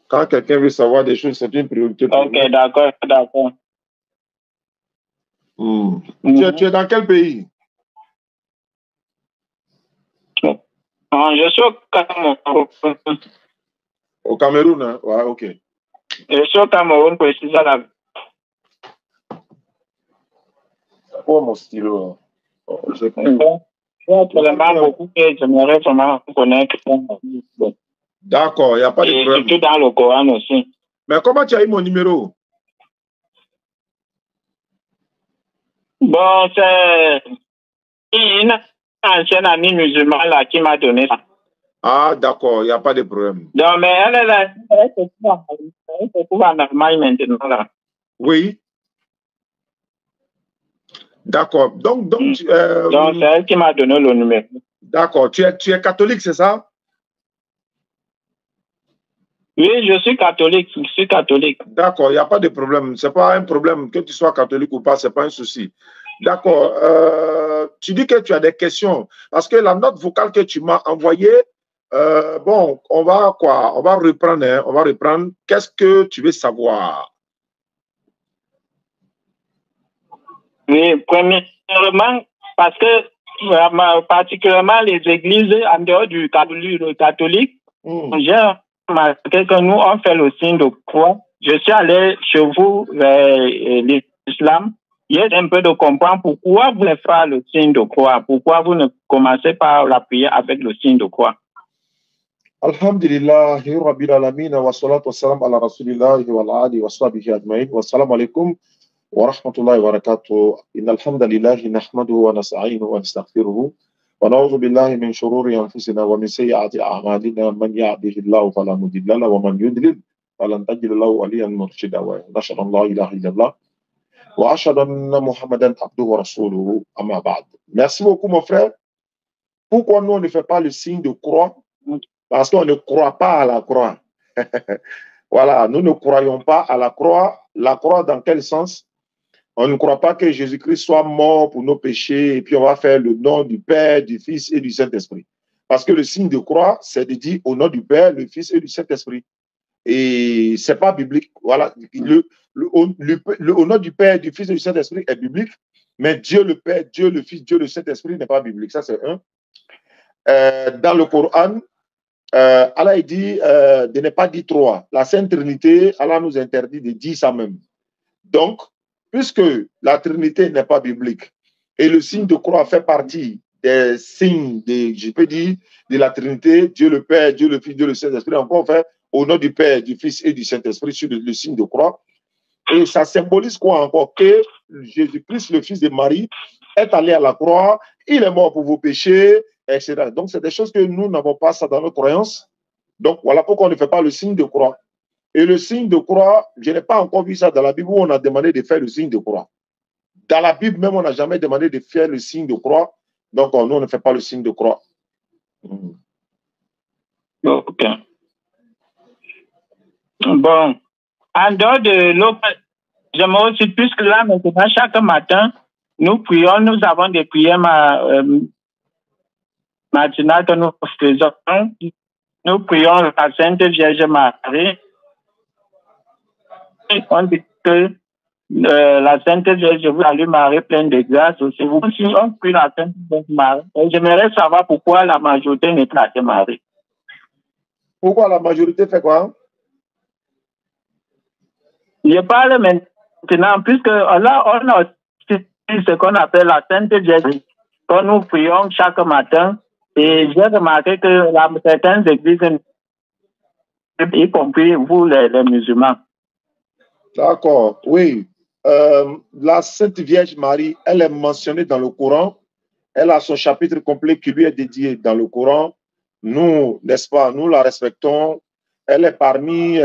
Quand quelqu'un veut savoir des choses, c'est une priorité pour Ok, d'accord, d'accord. Tu es dans quel pays? Je suis au Cameroun. Au Cameroun, hein? Ouais, ok. Je suis au Cameroun, précisément. Oh, mon stylo. Oh, je vraiment beaucoup et j'aimerais vraiment connaître. D'accord, il n'y a pas de problème. Et surtout dans le Coran aussi. Mais comment tu as eu mon numéro? Bon, c'est une ancienne amie musulmane là qui m'a donné ça. Ah, d'accord, il n'y a pas de problème. Donc, mais elle se trouve en Allemagne maintenant là. Oui. D'accord. Donc c'est elle qui m'a donné le numéro. D'accord. Tu es catholique, c'est ça? Oui, je suis catholique. Je suis catholique. D'accord, il n'y a pas de problème. Ce n'est pas un problème que tu sois catholique ou pas, ce n'est pas un souci. D'accord. Tu dis que tu as des questions. Parce que la note vocale que tu m'as envoyée, bon, on va quoi? On va reprendre. Hein, on va reprendre. Qu'est-ce que tu veux savoir? Oui, premièrement, parce que particulièrement les églises en dehors du catholique, j'ai remarqué que nous, on fait le signe de croix. Je suis allé chez vous vers l'islam. Il y a un peu de comprendre pourquoi vous ne faites pas le signe de croix. Pourquoi vous ne commencez pas la prière avec le signe de croix. Alhamdulillah, Rabbil Alamin, wa salatu wa salam ala Rasulillah wa ala alihi wa sahbihi ajma'in. Wa salamu alaikum wa rahmatullahi wa barakatuh. Inna alhamdulillahi nahmaduhu wa nasta'inuhu wa nastaghfiruhu. ونعوذ بالله من شرور أنفسنا ومن سيئات أعمالنا من يهده الله فلا مضل له ومن يضلل فلن تجد له وليا مرشدا ونشهد أن لا إله إلا الله وأشهد أن محمدا عبده ورسوله أما بعد. Merci beaucoup mon frère. Pourquoi nous on ne fait pas le signe de croix? Parce qu'on ne croit pas à la croix. Voilà, nous ne croyons pas à la croix. La croix dans quel sens? On ne croit pas que Jésus-Christ soit mort pour nos péchés et puis on va faire le nom du Père, du Fils et du Saint-Esprit. Parce que le signe de croix, c'est de dire au nom du Père, du Fils et du Saint-Esprit. Et ce n'est pas biblique. Voilà. Au nom du Père, du Fils et du Saint-Esprit est biblique, mais Dieu le Père, Dieu le Fils, Dieu le Saint-Esprit n'est pas biblique. Ça, c'est un. Dans le Coran, Allah dit de ne pas dire trois. La Sainte Trinité, Allah nous interdit de dire ça même. Donc, puisque la Trinité n'est pas biblique et le signe de croix fait partie des signes, je peux dire, de la Trinité, Dieu le Père, Dieu le Fils, Dieu le Saint-Esprit, encore on fait au nom du Père, du Fils et du Saint-Esprit sur le signe de croix. Et ça symbolise quoi encore? Que Jésus-Christ, le Fils de Marie, est allé à la croix, il est mort pour vos péchés, etc. Donc, c'est des choses que nous n'avons pas ça dans nos croyances. Donc, voilà pourquoi on ne fait pas le signe de croix. Et le signe de croix, je n'ai pas encore vu ça dans la Bible où on a demandé de faire le signe de croix. Dans la Bible même, on n'a jamais demandé de faire le signe de croix. Donc, nous, on ne fait pas le signe de croix. Ok. Bon. En dehors de l'eau, j'aimerais aussi, puisque là, maintenant, chaque matin, nous prions, nous avons des prières matinales que nous faisons. Nous prions la Sainte Vierge Marie. On dit que la Sainte Vierge vous salue Marie, pleine de grâce aussi. Vous aussi, on prie la Sainte Vierge Marie. Et j'aimerais savoir pourquoi la majorité n'est pas de Marie. Pourquoi la majorité fait quoi? Je parle maintenant, puisque là, on a ce qu'on appelle la Sainte Vierge, que nous prions chaque matin. Et j'ai remarqué que certaines églises, y compris vous, les musulmans. D'accord, oui. La Sainte Vierge Marie, elle est mentionnée dans le Coran. Elle a son chapitre complet qui lui est dédié dans le Coran. Nous, n'est-ce pas, nous la respectons. Elle est parmi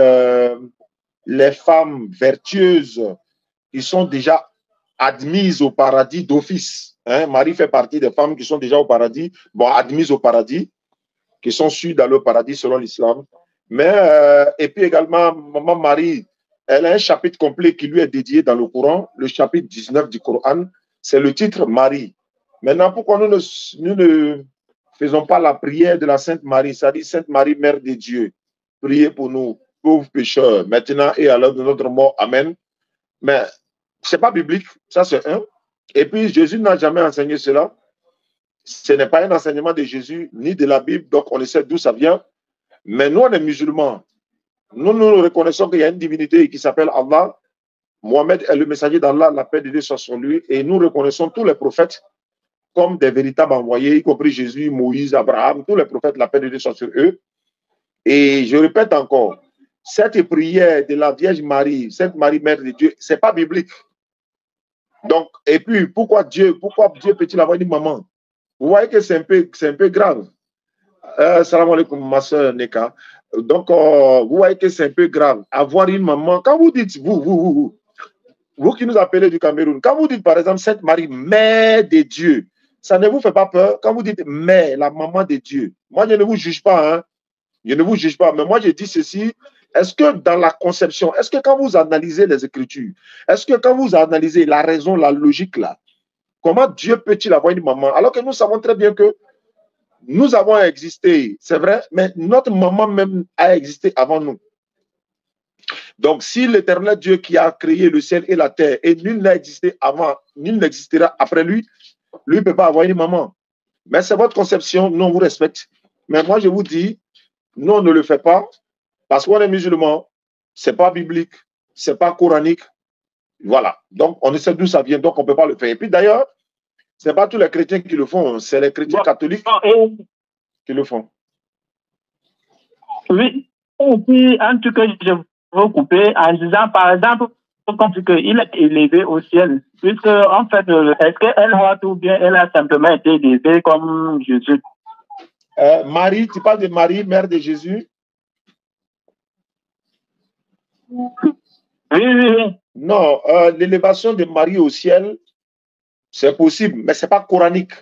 les femmes vertueuses qui sont déjà admises au paradis d'office. Hein? Marie fait partie des femmes qui sont déjà au paradis, bon, admises au paradis, qui sont sûres d'aller au paradis selon l'islam. Mais, et puis également, Maman Marie, elle a un chapitre complet qui lui est dédié dans le Coran, le chapitre 19 du Coran, c'est le titre Marie. Maintenant, pourquoi nous ne faisons pas la prière de la Sainte Marie, c'est-à-dire Sainte Marie, Mère de Dieu, priez pour nous. pauvres pécheurs, maintenant et à l'heure de notre mort. Amen. Mais ce n'est pas biblique, ça c'est un. Et puis Jésus n'a jamais enseigné cela. Ce n'est pas un enseignement de Jésus ni de la Bible, donc on sait d'où ça vient. Mais nous, on est musulmans. Nous reconnaissons qu'il y a une divinité qui s'appelle Allah. Mohammed est le messager d'Allah, la paix de Dieu soit sur lui. Et nous reconnaissons tous les prophètes comme des véritables envoyés, y compris Jésus, Moïse, Abraham, tous les prophètes, la paix de Dieu soit sur eux. Et je répète encore, cette prière de la Vierge Marie, Sainte Marie, Mère de Dieu, ce n'est pas biblique. Donc, et puis, pourquoi Dieu peut-il avoir une maman? Vous voyez que c'est un peu grave. Salam alaikum, ma soeur Neka. Donc, vous voyez que c'est un peu grave. Avoir une maman, quand vous dites, vous qui nous appelez du Cameroun, quand vous dites par exemple Sainte Marie, Mère de Dieu, ça ne vous fait pas peur quand vous dites Mère, la maman de Dieu? Moi, je ne vous juge pas, hein. Je ne vous juge pas, mais moi, je dis ceci. Est-ce que dans la conception, est-ce que quand vous analysez les Écritures, est-ce que quand vous analysez la raison, la logique là, comment Dieu peut-il avoir une maman? Alors que nous savons très bien que nous avons existé, c'est vrai, mais notre maman même a existé avant nous. Donc, si l'Éternel Dieu qui a créé le ciel et la terre, et nul n'a existé avant, nul n'existera après lui, lui ne peut pas avoir une maman. Mais c'est votre conception, nous on vous respecte. Mais moi, je vous dis, nous, on ne le fait pas, parce qu'on est musulman, ce n'est pas biblique, ce n'est pas coranique. Voilà. Donc, on sait d'où ça vient, donc on ne peut pas le faire. Et puis d'ailleurs, ce n'est pas tous les chrétiens qui le font, c'est les chrétiens catholiques qui le font. Oui, et puis, en tout cas, je veux couper en disant, par exemple, il est élevé au ciel, puisque, en fait, est-ce qu'elle a tout bien, elle a simplement été élevée comme Jésus? Marie, tu parles de Marie, mère de Jésus? Oui. Non, l'élévation de Marie au ciel, c'est possible, mais ce n'est pas coranique.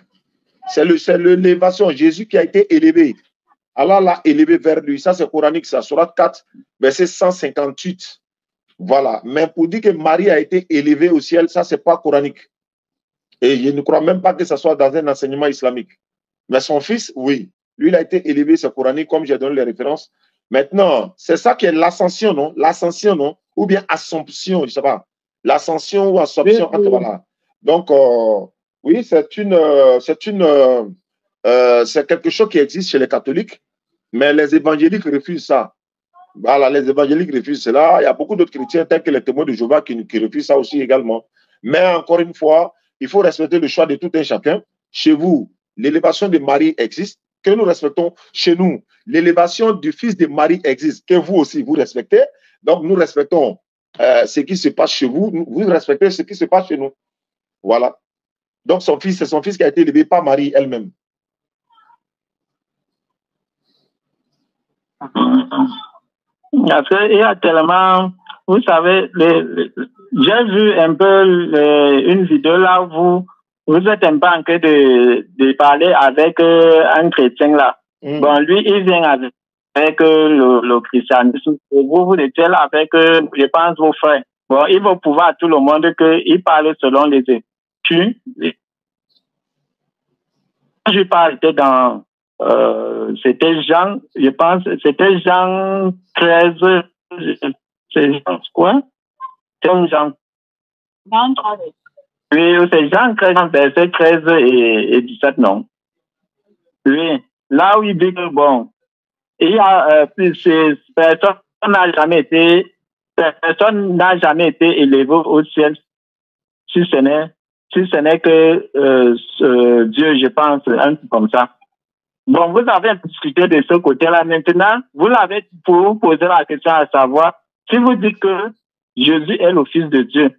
C'est l'élévation, Jésus qui a été élevé. Allah l'a élevé vers lui. Ça, c'est coranique, ça. Sourate 4, verset 158. Voilà. Mais pour dire que Marie a été élevée au ciel, ça, ce n'est pas coranique. Et je ne crois même pas que ce soit dans un enseignement islamique. Mais son fils, oui. Lui, il a été élevé, c'est coranique, comme j'ai donné les références. Maintenant, c'est ça qui est l'ascension, non? L'ascension, non? Ou bien assomption, je ne sais pas. L'ascension ou assomption, oui. Voilà. Donc, oui, c'est quelque chose qui existe chez les catholiques, mais les évangéliques refusent ça. Voilà, les évangéliques refusent cela. Il y a beaucoup d'autres chrétiens, tels que les témoins de Jéhovah, qui refusent ça aussi également. Mais encore une fois, il faut respecter le choix de tout un chacun. Chez vous, l'élévation de Marie existe, que nous respectons. Chez nous, l'élévation du fils de Marie existe, que vous aussi, vous respectez. Donc, nous respectons ce qui se passe chez vous. Vous respectez ce qui se passe chez nous. Voilà. Donc, c'est son fils qui a été élevé par Marie elle-même. Parce qu'il y a tellement, vous savez, j'ai vu un peu une vidéo là où vous êtes un peu en train de parler avec un chrétien là. Bon, lui, il vient avec le christianisme. Et vous êtes là avec, je pense, vos frères. Bon, il va prouver à tout le monde qu'il parle selon les Écritures. Je parle dans... c'était Jean, je pense, c'était Jean 13, c'est Jean quoi? C'est Jean. Oui, c'est Jean 13, verset 13 et 17, non? Oui, là où il dit que bon, il y a, personne n'a jamais été élevé au ciel si ce n'est que Dieu, je pense, un truc comme ça. Bon, vous avez discuté de ce côté-là. Maintenant, vous l'avez pour vous poser la question à savoir, si vous dites que Jésus est le Fils de Dieu,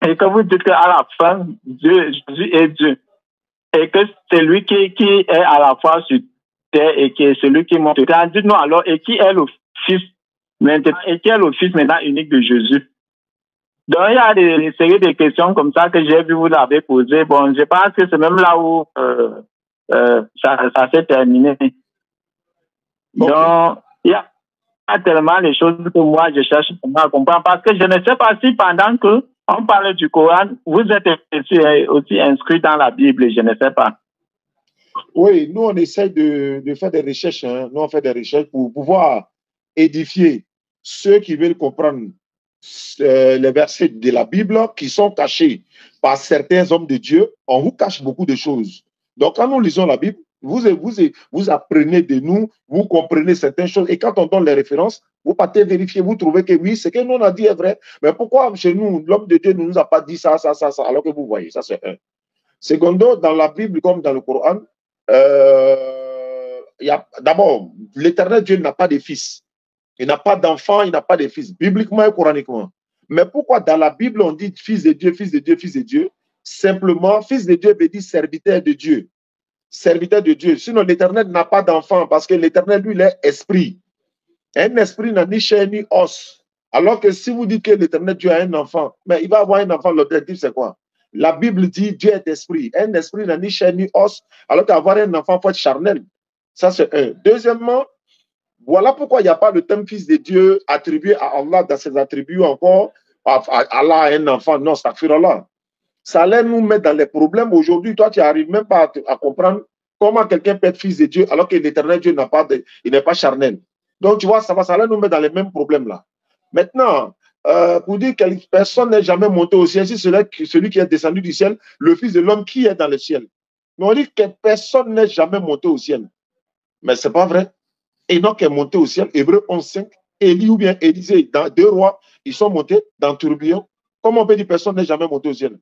et que vous dites qu'à la fin, Jésus est Dieu, et que c'est lui qui est à la fois sur terre et qui est celui qui monte. Dites-nous alors, et qui est le Fils maintenant, et qui est le Fils maintenant unique de Jésus? Donc, il y a des séries de questions comme ça que j'ai vu vous l'avez posées. Bon, je pense que c'est même là où ça s'est terminé. Okay. Donc, il y a tellement de choses que moi, je cherche à comprendre. Parce que je ne sais pas si pendant qu'on parle du Coran, vous êtes aussi inscrit dans la Bible, je ne sais pas. Oui, nous, on essaie de faire des recherches. Hein. Nous, on fait des recherches pour pouvoir édifier. ceux qui veulent comprendre les versets de la Bible qui sont cachés par certains hommes de Dieu, on vous cache beaucoup de choses. Donc, quand nous lisons la Bible, vous apprenez de nous, vous comprenez certaines choses. Et quand on donne les références, vous partez vérifier, vous trouvez que oui, ce que nous on a dit est vrai. Mais pourquoi chez nous, l'homme de Dieu ne nous a pas dit ça, alors que vous voyez, ça c'est un. Secondo, dans la Bible comme dans le Coran, d'abord, l'Éternel Dieu n'a pas de fils. Il n'a pas d'enfant, il n'a pas de fils, bibliquement et coraniquement. Mais pourquoi dans la Bible on dit fils de Dieu, fils de Dieu, fils de Dieu? Simplement, fils de Dieu veut dire serviteur de Dieu. Serviteur de Dieu. Sinon, l'Éternel n'a pas d'enfant parce que l'Éternel, lui, il est esprit. Un esprit n'a ni chair ni os. Alors que si vous dites que l'Éternel Dieu a un enfant, mais il va avoir un enfant, l'objectif c'est quoi? La Bible dit Dieu est esprit. Un esprit n'a ni chair ni os, alors qu'avoir un enfant, il faut être charnel. Ça, c'est un. Deuxièmement, voilà pourquoi il n'y a pas le terme fils de Dieu attribué à Allah dans ses attributs encore. Allah a un enfant. Non, ça fait Allah. Ça allait nous mettre dans les problèmes. Aujourd'hui, toi, tu n'arrives même pas à comprendre comment quelqu'un peut être fils de Dieu alors que l'éternel Dieu il n'est pas charnel. Donc, tu vois, ça allait nous mettre dans les mêmes problèmes-là. Maintenant, pour dire que personne n'est jamais monté au ciel, si celui qui est descendu du ciel, le Fils de l'homme qui est dans le ciel. Mais on dit que personne n'est jamais monté au ciel. Mais ce n'est pas vrai. Enoch est monté au ciel, Hébreux 11.5. Élie ou bien Élisée, dans 2 rois, ils sont montés dans le tourbillon. Comment on peut dire que personne n'est jamais monté au ciel?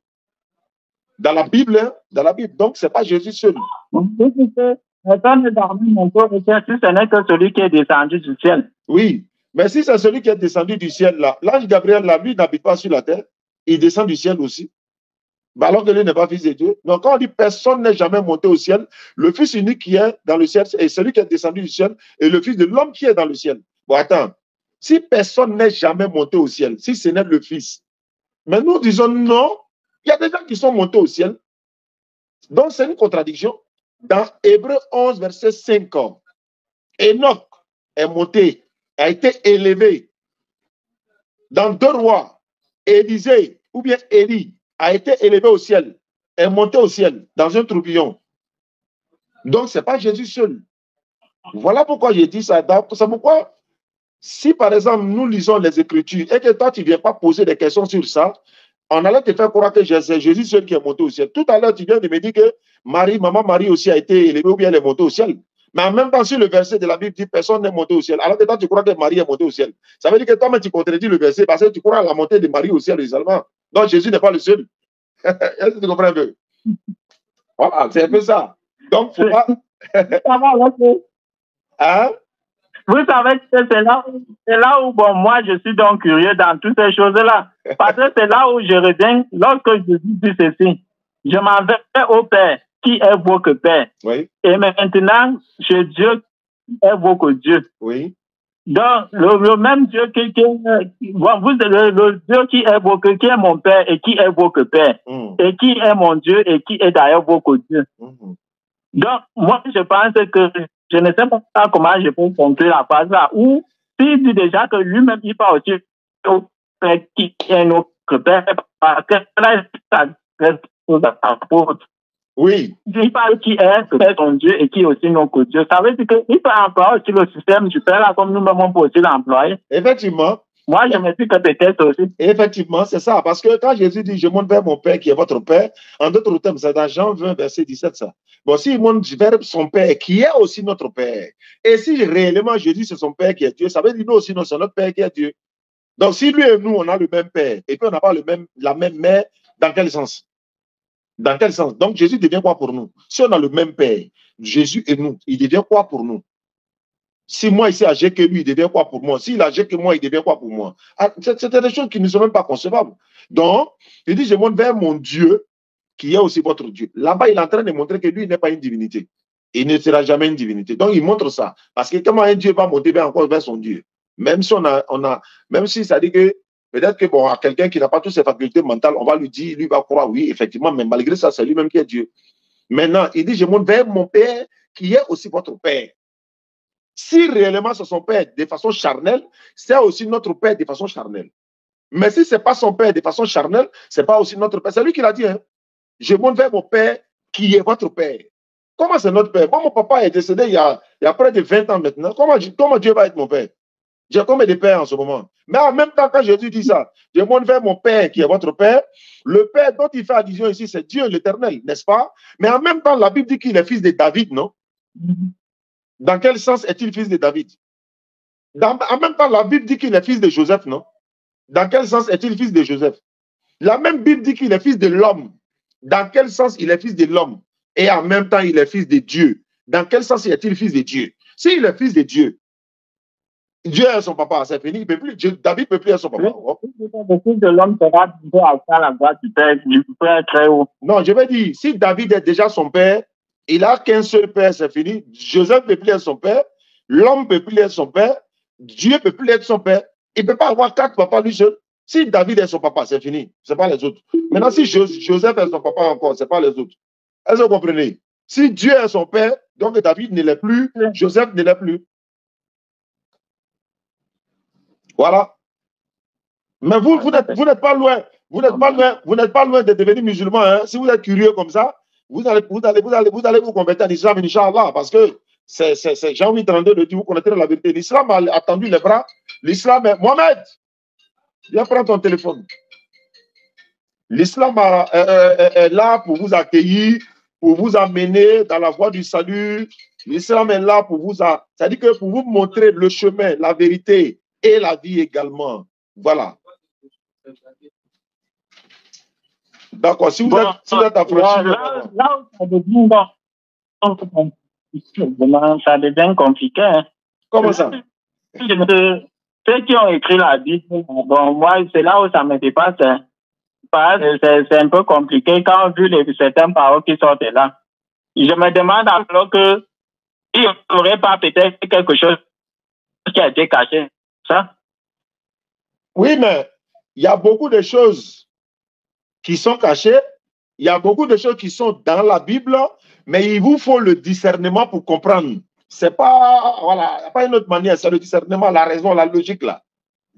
Dans la Bible, hein? Dans la Bible. Donc, ce n'est pas Jésus seul. Personne n'est jamais monté au ciel si ce n'est que celui qui est descendu du ciel. Oui, mais si c'est celui qui est descendu du ciel, là, l'ange Gabriel, là, lui, n'habite pas sur la terre. Il descend du ciel aussi. Bah, alors que lui n'est pas fils de Dieu. Donc, quand on dit personne n'est jamais monté au ciel, le Fils unique qui est dans le ciel est celui qui est descendu du ciel et le Fils de l'homme qui est dans le ciel. Bon, attends. Si personne n'est jamais monté au ciel, si ce n'est le Fils, mais nous disons non, il y a des gens qui sont montés au ciel. Donc, c'est une contradiction. Dans Hébreux 11, verset 5, Enoch est monté, a été élevé. Dans 2 rois, Élisée ou bien Élie a été élevé au ciel, est monté au ciel dans un tourbillon. Donc, ce n'est pas Jésus seul. Voilà pourquoi j'ai dit ça. C'est pourquoi, si par exemple, nous lisons les Écritures et que toi, tu ne viens pas poser des questions sur ça, on allait te faire croire que c'est Jésus seul qui est monté au ciel. Tout à l'heure, tu viens de me dire que maman Marie aussi a été élevée ou bien elle est montée au ciel. Mais en même temps, si le verset de la Bible dit personne n'est monté au ciel, alors que toi, tu crois que Marie est montée au ciel. Ça veut dire que toi-même, tu contredis le verset parce que tu crois à la montée de Marie au ciel seulement. Donc, Jésus n'est pas le seul. Est-ce que tu comprends un peu? Voilà, c'est un peu ça. Donc, il ne faut pas... Hein? Vous savez que c'est là où bon, moi, je suis donc curieux dans toutes ces choses-là. Parce que c'est là où je reviens, lorsque je dis ceci, je m'en vais au Père, qui est votre Père. Oui. Et maintenant, chez Dieu, qui est votre Dieu. Oui. Donc, le même Dieu le Dieu qui est votre, qui est mon Père et qui est votre Père, et qui est mon Dieu et qui est d'ailleurs votre Dieu. Donc, moi, je pense que je ne sais pas comment je peux conclure la phrase là, où s'il dit déjà que lui-même, il parle aussi au Père qui est notre Père, parce que là, ça reste aux apôtres. Oui. Il parle qui est son Dieu et qui est aussi notre Dieu. Ça veut dire qu'il peut employer aussi le système du Père là, comme nous-mêmes, on peut aussi l'employer. Effectivement. Moi, je me dis que peut-être aussi. Effectivement, c'est ça. Parce que quand Jésus dit, je monte vers mon Père qui est votre Père, en d'autres termes, c'est dans Jean 20, verset 17, ça. Bon, s'il monte vers son Père qui est aussi notre Père, et si réellement Jésus c'est son Père qui est Dieu, ça veut dire nous aussi, c'est notre Père qui est Dieu. Donc, si lui et nous, on a le même Père, et puis on n'a pas la même mère, dans quel sens? Dans quel sens? Donc, Jésus devient quoi pour nous? Si on a le même Père, Jésus et nous, il devient quoi pour nous? Si moi ici âgé que lui, il devient quoi pour moi? S'il âgé que moi, il devient quoi pour moi? C'était des choses qui ne sont même pas concevables. Donc, il dit, je monte vers mon Dieu, qui est aussi votre Dieu. Là-bas, il est en train de montrer que lui, il n'est pas une divinité. Il ne sera jamais une divinité. Donc, il montre ça. Parce que comment un Dieu va monter encore vers son Dieu? Même si même si ça dit que, peut-être que, bon, à quelqu'un qui n'a pas toutes ses facultés mentales, on va lui dire, lui va croire, oui, effectivement, mais malgré ça, c'est lui-même qui est Dieu. Maintenant, il dit, je monte vers mon Père, qui est aussi votre Père. Si réellement c'est son Père de façon charnelle, c'est aussi notre Père de façon charnelle. Mais si ce n'est pas son Père de façon charnelle, ce n'est pas aussi notre Père. C'est lui qui l'a dit. Hein? Je monte vers mon Père qui est votre Père. Comment c'est notre Père? Moi, mon papa est décédé il y a près de 20 ans maintenant. Comment Dieu va être mon Père? J'ai combien de pères en ce moment? Mais en même temps, quand Jésus dit ça, je montre vers mon Père qui est votre Père. Le Père dont il fait allusion ici, c'est Dieu l'Éternel, n'est-ce pas? Mais en même temps, la Bible dit qu'il est fils de David, non? Dans quel sens est-il fils de David? En même temps, la Bible dit qu'il est fils de Joseph, non? Dans quel sens est-il fils de Joseph? La même Bible dit qu'il est fils de l'homme. Dans quel sens il est fils de l'homme? Et en même temps, il est fils de Dieu. Dans quel sens est-il fils de Dieu? S'il est fils de Dieu, Dieu est son papa, c'est fini. David ne peut plus être son papa. Le fils de l'homme sera à la droite du Père très haut. Non, je veux dire, si David est déjà son père, il n'a qu'un seul père, c'est fini. Joseph ne peut plus être son père, l'homme ne peut plus être son père, Dieu ne peut plus être son père. Il ne peut pas avoir 4 papas lui seul. Si David est son papa, c'est fini. Ce n'est pas les autres. Maintenant, si Joseph est son papa encore, ce n'est pas les autres. Est-ce que vous comprenez? Si Dieu est son père, donc David ne l'est plus, Joseph ne l'est plus. Voilà. Mais vous n'êtes pas loin. Vous n'êtes pas loin de devenir musulman. Hein. Si vous êtes curieux comme ça, vous allez vous convertir en islam, Inch'Allah, parce que c'est Jean 8:32 de dire, vous connaîtrez la vérité. L'islam a tendu les bras. L'islam est... Mohamed, viens prendre ton téléphone. L'islam est là pour vous accueillir, pour vous amener dans la voie du salut. L'islam est là pour vous... C'est-à-dire que pour vous montrer le chemin, la vérité et la vie également. Voilà. D'accord. Si vous êtes affranchi... Là ça devient compliqué. Hein. Comment ça? Ceux qui ont écrit la Bible, bon, moi, c'est là où ça me dépasse. Hein. C'est un peu compliqué quand on vu certaines paroles qui sortent là. Je me demande alors que il n'y aurait pas peut-être quelque chose qui a été caché. Ça? Oui, mais il y a beaucoup de choses qui sont cachées. Il y a beaucoup de choses qui sont dans la Bible, mais il vous faut le discernement pour comprendre. C'est pas, voilà, pas une autre manière, c'est le discernement, la raison, la logique là.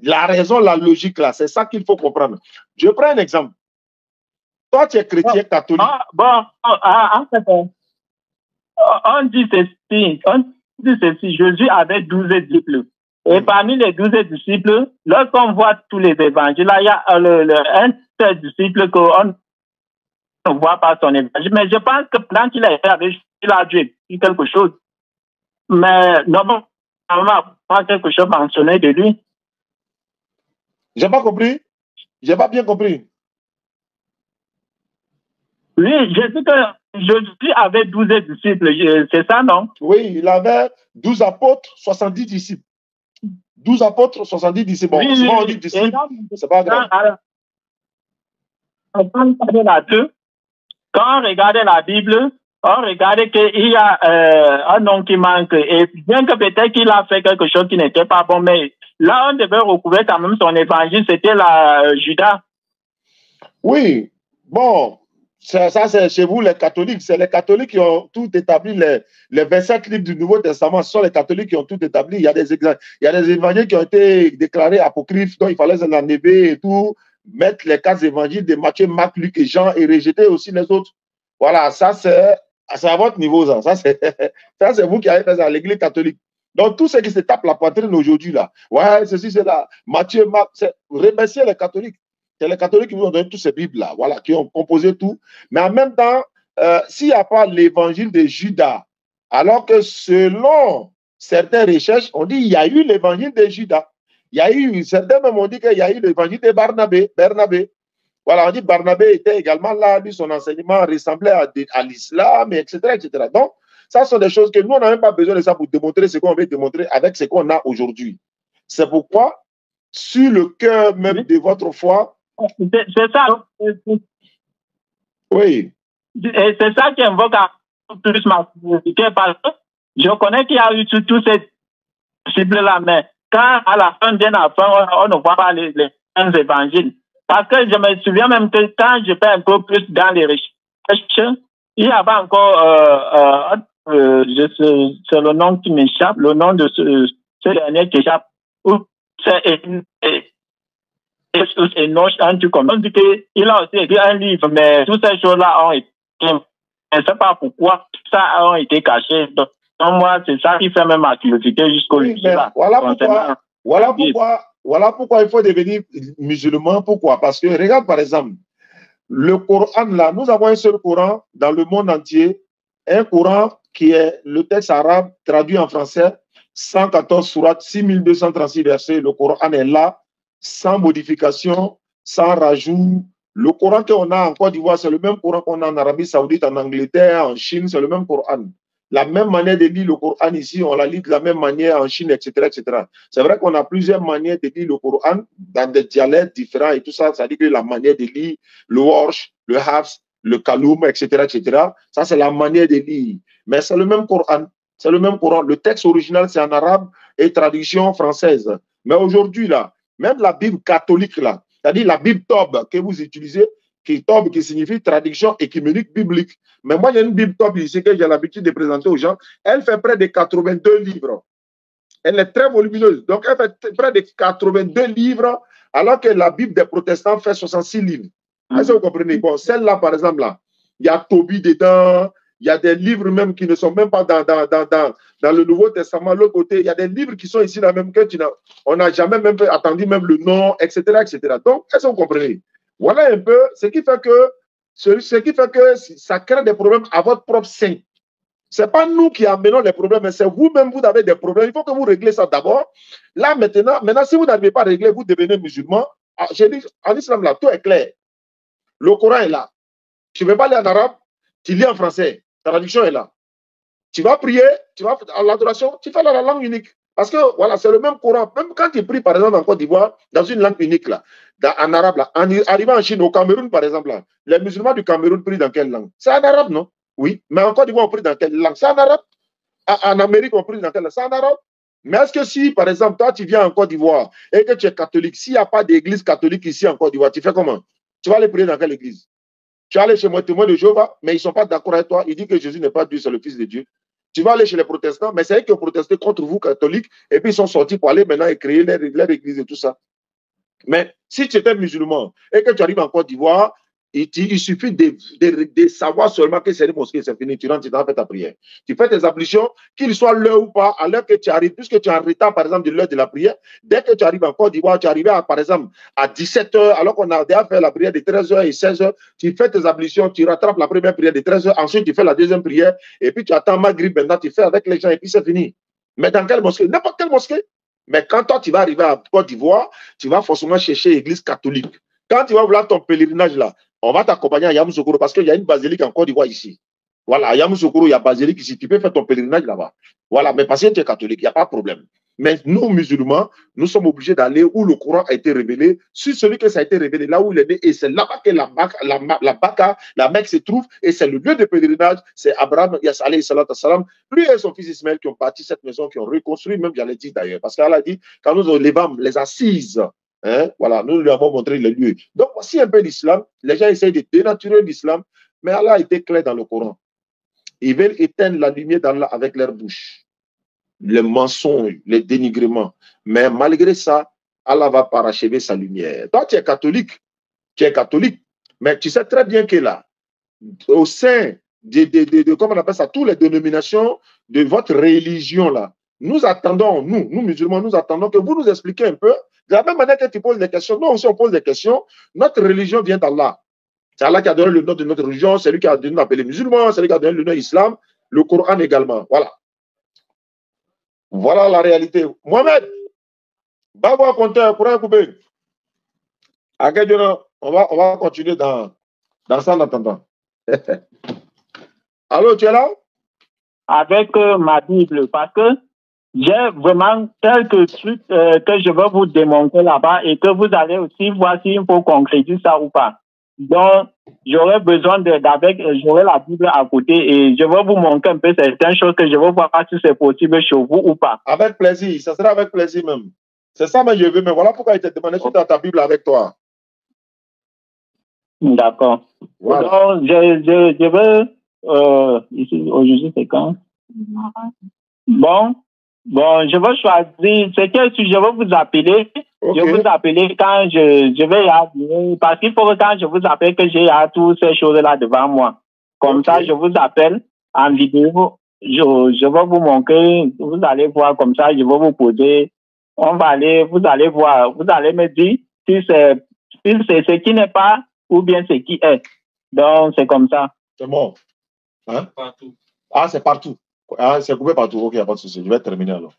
La raison, la logique là, c'est ça qu'il faut comprendre. Je prends un exemple. Toi, tu es chrétien catholique. En fait, on dit ceci, Jésus avait 12 disciples. Et parmi les 12 disciples, lorsqu'on voit tous les évangiles, là, il y a un seul disciple qu'on ne voit pas son évangile. Mais je pense que quand il a été avec Jésus, il a dû écrire quelque chose. Mais normalement, pas quelque chose mentionné de lui. J'ai pas compris. J'ai pas bien compris. Oui, je dis que Jésus avait 12 disciples, c'est ça, non? Oui, il avait 12 apôtres, 70 disciples. 12 apôtres, 70 disciples. Bon, souvent on dit disciples, c'est pas grave. Quand on regardait la Bible, on regardait qu'il y a un nom qui manque. Et bien que peut-être qu'il a fait quelque chose qui n'était pas bon, mais là, on devait recouvrir quand même son évangile, c'était Judas. Oui, bon, ça c'est chez vous les catholiques. C'est les catholiques qui ont tout établi, les 27 livres du Nouveau Testament. Ce sont les catholiques qui ont tout établi. Il y a des évangiles qui ont été déclarés apocryphes, donc il fallait s'en enlever et tout, mettre les 4 évangiles de Matthieu, Marc, Luc et Jean et rejeter aussi les autres. Voilà, ça c'est à votre niveau. Ça c'est vous qui avez fait ça à l'église catholique. Donc, tous ceux qui se tapent la poitrine aujourd'hui, là, ouais, ceci, c'est là, Matthieu, Marc, remerciez les catholiques. C'est les catholiques qui nous ont donné toutes ces Bibles-là, voilà, qui ont composé tout. Mais en même temps, s'il n'y a pas l'évangile de Judas, alors que selon certaines recherches, on dit qu'il y a eu l'évangile de Judas. Il y a eu, certains même ont dit qu'il y a eu l'évangile de Barnabé. Voilà, on dit Barnabé était également là, lui, son enseignement ressemblait à l'islam, etc., etc. Donc, ça sont des choses que nous, on n'a même pas besoin de ça pour démontrer ce qu'on veut démontrer avec ce qu'on a aujourd'hui. C'est pourquoi, sur le cœur même de votre foi, c'est ça. Oui. C'est ça qui invoque plus ma curiosité parce que je connais qu'il y a eu tous ces disciples-là, mais quand à la fin d'un affaire, on ne voit pas les évangiles. Parce que je me souviens même que quand je fais un peu plus dans les recherches, il y avait encore, c'est le nom qui m'échappe, le nom de ce dernier qui échappe, c'est un truc comme ça. On dit qu'il a aussi écrit un livre, mais toutes ces choses-là ont été, je ne sais pas pourquoi, ça ont été cachées. Donc moi, c'est ça qui fait même ma curiosité jusqu'au voilà Voilà pourquoi il faut devenir musulman. Pourquoi? Parce que, regarde par exemple, le Coran là, nous avons un seul Coran dans le monde entier, un Coran qui est le texte arabe traduit en français, 114 sourates, 6236 versets. Le Coran est là, sans modification, sans rajout. Le Coran qu'on a en Côte d'Ivoire, c'est le même Coran qu'on a en Arabie Saoudite, en Angleterre, en Chine, c'est le même Coran. La même manière de lire le Coran ici, on la lit de la même manière en Chine, etc., etc. C'est vrai qu'on a plusieurs manières de lire le Coran dans des dialectes différents et tout ça. Ça dit que la manière de lire le Warsh, le Hafs, le Kaloum, etc., etc. Ça, c'est la manière de lire. Mais c'est le même Coran. C'est le même Coran. Le texte original, c'est en arabe et traduction française. Mais aujourd'hui, là, même la Bible catholique, là, c'est-à-dire la Bible Tob que vous utilisez, qui signifie traduction écuménique biblique. Mais moi, il y a une Bible Tob ici que j'ai l'habitude de présenter aux gens. Elle fait près de 82 livres. Elle est très volumineuse. Donc, elle fait près de 82 livres, alors que la Bible des protestants fait 66 livres. Est-ce que vous comprenez? Bon, celle-là, par exemple, là, il y a Tobie dedans, il y a des livres même qui ne sont même pas dans le Nouveau Testament. L'autre côté, il y a des livres qui sont ici là même que on n'a jamais même attendu même le nom, etc., etc. Donc, est-ce que vous comprenez? Voilà un peu ce qui fait que ça crée des problèmes à votre propre sein. Ce n'est pas nous qui amenons les problèmes, mais c'est vous-même, vous avez des problèmes. Il faut que vous réglez ça d'abord. Là, maintenant, si vous n'arrivez pas à régler, vous devenez musulman. J'ai dit, en islam, là, tout est clair. Le Coran est là. Tu ne veux pas lire en arabe, tu lis en français. La traduction est là. Tu vas prier, tu vas à l'adoration, tu fais la langue unique. Parce que, voilà, c'est le même Coran. Même quand tu pries, par exemple, en Côte d'Ivoire, dans une langue unique, là, en arabe, là, arrivant en Chine, au Cameroun, par exemple, là, les musulmans du Cameroun prient dans quelle langue? C'est en arabe, non? Oui. Mais en Côte d'Ivoire, on prie dans quelle langue? C'est en arabe. En Amérique, on prie dans quelle langue? C'est en arabe. Mais est-ce que si, par exemple, toi, tu viens en Côte d'Ivoire et que tu es catholique, s'il n'y a pas d'église catholique ici en Côte d'Ivoire, tu fais comment? Tu vas aller prier dans quelle église? Tu vas aller chez moi, témoin de Jéhovah, mais ils ne sont pas d'accord avec toi. Ils disent que Jésus n'est pas Dieu, c'est le Fils de Dieu. Tu vas aller chez les protestants, mais c'est eux qui ont protesté contre vous, catholiques, et puis ils sont sortis pour aller maintenant et créer leur église et tout ça. Mais si tu étais musulman et que tu arrives en Côte d'Ivoire, il suffit de savoir seulement que c'est une mosquée, c'est fini, tu rentres, tu fais ta prière. Tu fais tes ablutions, qu'il soit l'heure ou pas, à l'heure que tu arrives, puisque tu es en retard, par exemple, de l'heure de la prière, dès que tu arrives en Côte d'Ivoire, tu arrives, par exemple, à 17h, alors qu'on a déjà fait la prière de 13h et 16h, tu fais tes ablutions, tu rattrapes la première prière de 13h, ensuite tu fais la deuxième prière, et puis tu attends Maghrib, maintenant tu fais avec les gens, et puis c'est fini. Mais dans quelle mosquée? N'importe quelle mosquée. Mais quand toi, tu vas arriver à Côte d'Ivoire, tu vas forcément chercher l'église catholique. Quand tu vas vouloir ton pèlerinage là, on va t'accompagner à Yamoussoukro parce qu'il y a une basilique en Côte d'Ivoire ici. Voilà, à Yamoussoukro, il y a basilique ici. Tu peux faire ton pèlerinage là-bas. Voilà, mais parce que tu es catholique, il n'y a pas de problème. Mais nous, musulmans, nous sommes obligés d'aller où le Coran a été révélé, sur celui que ça a été révélé, là où il est né. Et c'est là-bas que la Mecque se trouve. Et c'est le lieu de pèlerinage. C'est Abraham, alayhi salatu wassalam, lui et son fils Ismaël qui ont bâti cette maison, qui ont reconstruit, même j'allais dire d'ailleurs. Parce qu'Allah dit, quand nous élevons les assises, hein, voilà, nous lui avons montré les lieux. Donc, voici un peu l'islam. Les gens essayent de dénaturer l'islam, mais Allah a été clair dans le Coran. Ils veulent éteindre la lumière d'Allah avec leur bouche. Les mensonges, les dénigrements. Mais malgré ça, Allah va parachever sa lumière. Toi, tu es catholique, mais tu sais très bien que là, au sein comment on appelle ça, toutes les dénominations de votre religion là, nous attendons, nous musulmans, nous attendons que vous nous expliquiez un peu, de la même manière que tu poses des questions, nous aussi on pose des questions, notre religion vient d'Allah. C'est Allah qui a donné le nom de notre religion, c'est lui qui a donné l'appeler musulman, c'est lui qui a donné le nom islam, le Coran également. Voilà. Voilà la réalité. Mohamed, va voir compteur, Coran coupé. On va continuer dans ça en attendant. Allô, tu es là? Avec ma Bible, parce que j'ai vraiment quelques trucs que je veux vous démontrer là-bas et que vous allez aussi voir s'il faut concrétiser ça ou pas. Donc, j'aurais besoin j'aurai la Bible à côté et je vais vous montrer un peu certaines choses que je veux voir si c'est possible chez vous ou pas. Avec plaisir, ça sera avec plaisir même. C'est ça, mais je veux, mais voilà pourquoi il t'a demandé si tu as ta Bible avec toi. D'accord. Voilà. Donc, je veux, ici, aujourd'hui, c'est quand? Bon, je vais choisir, c'est quel sujet je vais vous appeler. Okay. Je vais vous appeler quand je vais y aller, parce qu'il faut que quand je vous appelle que j'ai toutes ces choses-là devant moi. Comme ça, je vous appelle en vidéo, je vais vous montrer, vous allez voir comme ça, je vais vous poser vous allez voir, vous allez me dire si c'est ce qui n'est pas ou bien ce qui est. Donc, c'est comme ça. C'est bon. Hein? Partout. Ah, c'est partout. Ah, c'est coupé partout. Ok, il n'y a pas de souci. Je vais terminer alors.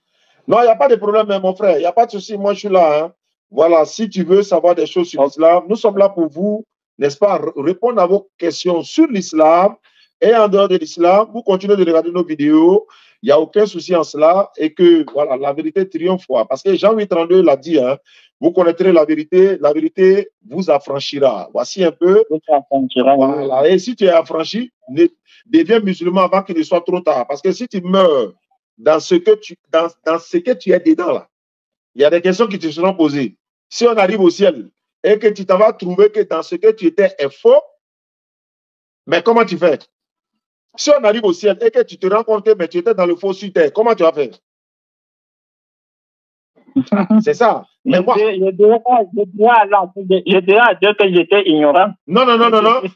Non, il n'y a pas de problème, mon frère. Il n'y a pas de souci. Moi, je suis là. Hein. Voilà, si tu veux savoir des choses sur l'islam, nous sommes là pour vous, n'est-ce pas, répondre à vos questions sur l'islam et en dehors de l'islam. Vous continuez de regarder nos vidéos. Il n'y a aucun souci en cela et que, voilà, la vérité triomphe. Parce que Jean 8,32 l'a dit, hein, vous connaîtrez la vérité vous affranchira. Voici un peu. Voilà. Et si tu es affranchi, deviens musulman avant qu'il ne soit trop tard. Parce que si tu meurs dans ce que tu es dedans, là, il y a des questions qui te seront posées. Si on arrive au ciel et que tu t'en vas trouver que dans ce que tu étais est faux, mais comment tu fais? Si on arrive au ciel et que tu te rends compte que mais tu étais dans le faux sur terre, comment tu vas faire? C'est ça. Mais moi, je dirais à Dieu que j'étais ignorant. Non.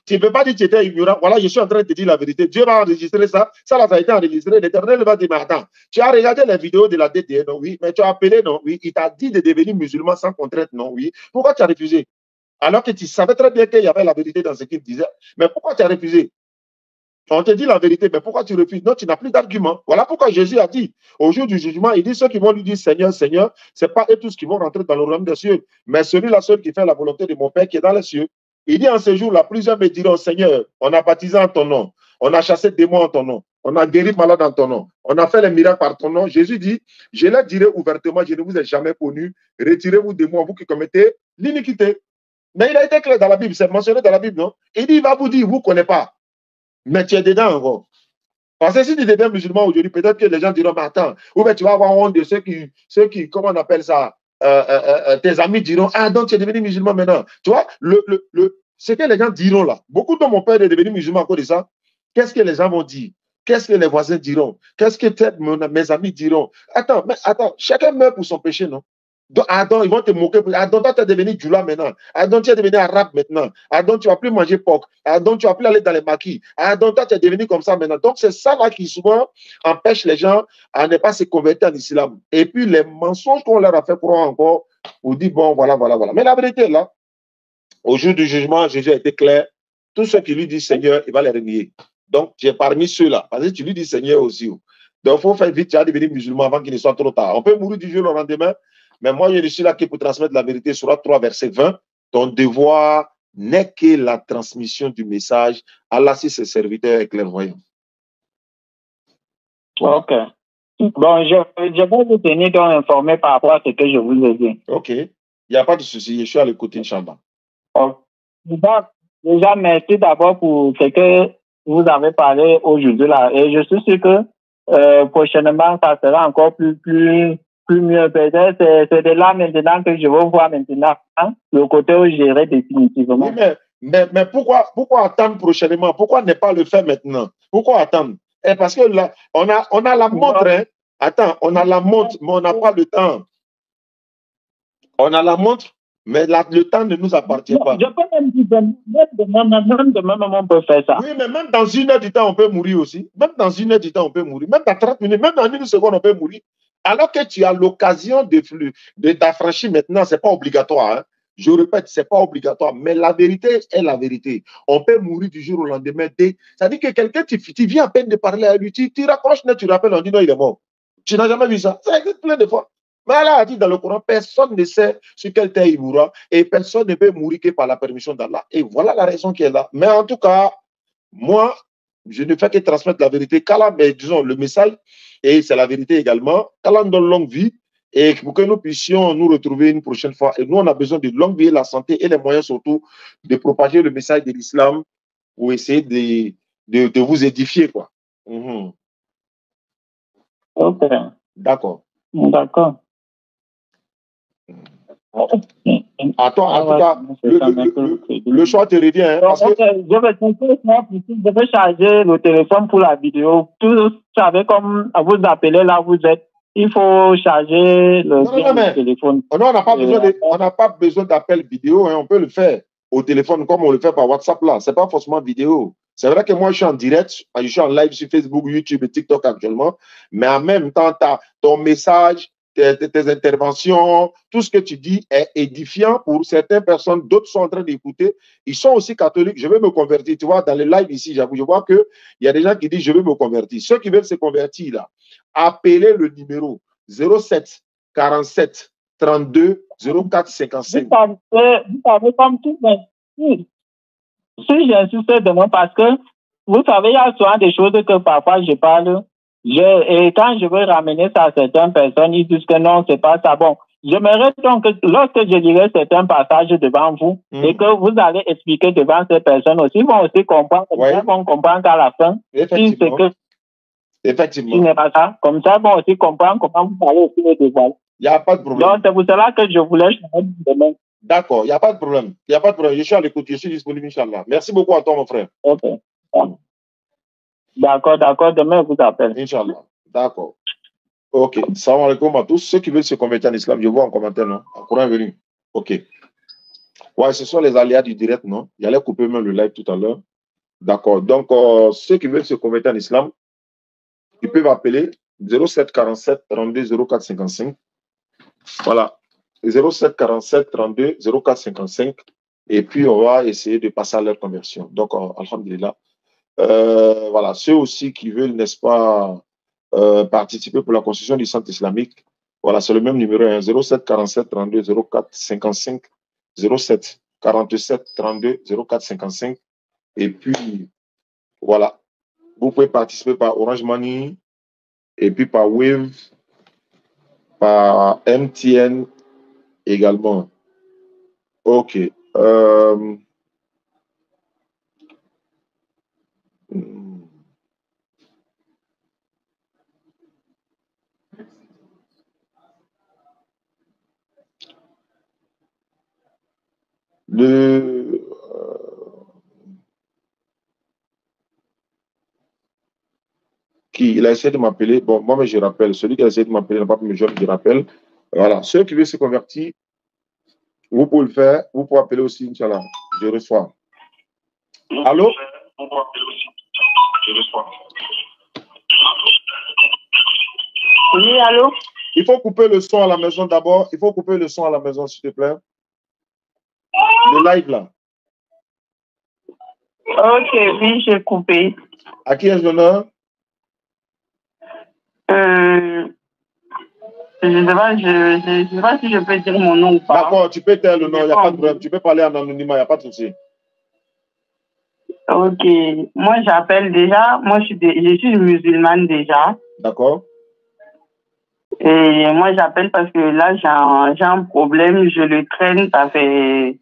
Tu ne peux pas dire que tu étais ignorant. Voilà, je suis en train de te dire la vérité. Dieu va enregistrer ça. Ça, là, ça a été enregistré. L'Éternel va dire, mais attends, tu as regardé les vidéos de la DDN, non? Oui. Mais tu as appelé, non? Oui. Il t'a dit de devenir musulman sans contrainte, non? Oui. Pourquoi tu as refusé? Alors que tu savais très bien qu'il y avait la vérité dans ce qu'il disait. Mais pourquoi tu as refusé? On te dit la vérité, mais pourquoi tu refuses? Non, tu n'as plus d'argument. Voilà pourquoi Jésus a dit, au jour du jugement, il dit ceux qui vont lui dire Seigneur, Seigneur, ce n'est pas eux tous qui vont rentrer dans le royaume des cieux, mais celui-là seul qui fait la volonté de mon Père qui est dans les cieux. Il dit en ce jour-là, plusieurs me diront, Seigneur, on a baptisé en ton nom, on a chassé des démons en ton nom, on a guéri malade en ton nom, on a fait les miracles par ton nom. Jésus dit, je leur dirai ouvertement, je ne vous ai jamais connu, retirez-vous de moi, vous qui commettez l'iniquité. Mais il a été clair dans la Bible, c'est mentionné dans la Bible, non? Il dit, il va vous dire, vous ne connaissez pas. Mais tu es dedans encore. Parce que si tu deviens musulman aujourd'hui, peut-être que les gens diront, mais attends, ou bien tu vas avoir honte de ceux qui comment on appelle ça, tes amis diront, ah, donc tu es devenu musulman maintenant. Tu vois, ce que les gens diront là, beaucoup de mon père est devenu musulman à cause de ça. Qu'est-ce que les gens vont dire? Qu'est-ce que les voisins diront? Qu'est-ce que mes amis diront? Attends, chacun meurt pour son péché, non? Donc, ils vont te moquer. Donc, tu es devenu djoula maintenant. Donc, tu es devenu arabe maintenant. Donc, tu ne vas plus manger porc. Donc, tu ne vas plus aller dans les maquis. Donc, toi, tu es devenu comme ça maintenant. Donc, c'est ça là qui souvent empêche les gens à ne pas se convertir en islam. Et puis, les mensonges qu'on leur a fait croire encore, on dit, bon, voilà. Mais la vérité, là, au jour du jugement, Jésus a été clair. Tous ceux qui lui disent Seigneur, il va les renier. Donc, tu es parmi ceux-là. Parce que tu lui dis Seigneur aussi. Donc, il faut faire vite, tu vas devenir musulman avant qu'il ne soit trop tard. On peut mourir du jour au lendemain. Mais moi, je suis là pour transmettre la vérité. Surat 3, verset 20. Ton devoir n'est que la transmission du message. Allah, si ses serviteurs est clairvoyant. Ok. Bon, je vais vous tenir donc informé par rapport à ce que je vous ai dit. Ok. Il n'y a pas de souci. Je suis à l'écoute, Inch'Allah. Déjà, merci d'abord pour ce que vous avez parlé aujourd'hui là. Et je suis sûr que prochainement, ça sera encore plus mieux. Peut-être c'est de là maintenant que je vais voir maintenant le côté où j'irai définitivement. Oui, mais pourquoi attendre prochainement? Pourquoi ne pas le faire maintenant? Pourquoi attendre? Parce que là, on a la montre. Hein? Attends, on a la montre, mais on n'a pas le temps. On a la montre, mais le temps ne nous appartient pas. Je peux même dire demain, on peut faire ça. Oui, mais même dans 1 heure du temps, on peut mourir aussi. Même dans 1 heure du temps, on peut mourir. Même dans 30 minutes, même dans 1 seconde, on peut mourir. Alors que tu as l'occasion d'affranchir maintenant, ce n'est pas obligatoire. Hein? Je répète, ce n'est pas obligatoire. Mais la vérité est la vérité. On peut mourir du jour au lendemain. Ça dit que quelqu'un, tu viens à peine de parler à lui, tu raccroches, tu rappelles, on dit non, il est mort. Tu n'as jamais vu ça. Ça existe plein de fois. Mais Allah a dit dans le Coran, personne ne sait sur quel terre il mourra et personne ne peut mourir que par la permission d'Allah. Et voilà la raison qui est là. Mais en tout cas, moi, je ne fais que transmettre la vérité. Qu'Allah, disons, le message, et c'est la vérité également, qu'Allah nous donne longue vie et pour que nous puissions nous retrouver une prochaine fois. Et nous, on a besoin de longue vie, la santé et les moyens surtout de propager le message de l'islam pour essayer de vous édifier, quoi. Ok. D'accord. D'accord. À toi, en tout cas, le choix te revient. Hein, parce que... Je vais charger le téléphone pour la vidéo. Vous savez, comme vous appelez là, vous êtes. Il faut charger le téléphone. Non, on n'a pas besoin d'appel vidéo. Hein, on peut le faire au téléphone comme on le fait par WhatsApp là. Ce n'est pas forcément vidéo. C'est vrai que moi, je suis en direct. Je suis en live sur Facebook, YouTube et TikTok actuellement. Mais en même temps, ton message tes interventions, tout ce que tu dis est édifiant pour certaines personnes. D'autres sont en train d'écouter. Ils sont aussi catholiques. Je vais me convertir. Tu vois, dans les lives ici, je vois qu'il y a des gens qui disent je vais me convertir. Ceux qui veulent se convertir, là, appelez le numéro 07 47 32 04 55. Vous savez comme tout, mais si j'insiste demain parce que vous savez, il y a souvent des choses que parfois je parle. Et quand je veux ramener ça à certaines personnes, ils disent que non, c'est pas ça. Bon, j'aimerais donc que lorsque je dirai certains passages devant vous et que vous allez expliquer devant ces personnes aussi, ils vont aussi comprendre. Ils vont comprendre qu'à la fin, si c'est que effectivement. Ce n'est pas ça. Comme ça, ils vont aussi comprendre comment vous allez aussi les dévoiler. Il n'y a pas de problème. Donc, c'est pour cela que je voulais changer demain. D'accord, il n'y a pas de problème. Il n'y a pas de problème. Je suis à l'écoute, je suis disponible, Inch'Allah. Merci beaucoup à toi, mon frère. Ok. D'accord, d'accord. Demain, je vous appelle. Inch'Allah. D'accord. Ok. Salam alaikum à tous. Ceux qui veulent se convertir en islam, je vois en commentaire, non? En courant venu. Ok. Ouais, ce sont les aléas du direct, non? J'allais couper même le live tout à l'heure. D'accord. Donc, ceux qui veulent se convertir en islam, ils peuvent appeler 07 47 32 04 55. Voilà. 07 47 32 04 55. Et puis, on va essayer de passer à leur conversion. Donc, alhamdulillah. Voilà. Ceux aussi qui veulent, n'est-ce pas, participer pour la construction du centre islamique, voilà, c'est le même numéro, hein, 07 47 32 04 55. 07 47 32 04 55. Et puis, voilà. Vous pouvez participer par Orange Money et puis par Wave, par MTN également. Ok. Qui il a essayé de m'appeler. Bon, moi, mais je rappelle. Celui qui a essayé de m'appeler n'a pas pu me joindre, je rappelle. Voilà. Ceux qui veulent se convertir, vous pouvez le faire. Vous pouvez appeler aussi, Inch'Allah. Je reçois. Allô? Vous pouvez appeler aussi. Je reçois. Oui, allô? Il faut couper le son à la maison d'abord. Il faut couper le son à la maison, s'il te plaît. Le live, là. Ok, oui, j'ai coupé. À qui est l'honneur? Je ne sais pas si je peux dire mon nom ou pas. D'accord, tu peux dire le nom, il n'y a pas de problème. Tu peux parler en anonymat, il n'y a pas de souci. Ok, moi j'appelle déjà, moi je suis musulmane déjà. D'accord. Et moi j'appelle parce que là j'ai un problème, je le traîne, ça fait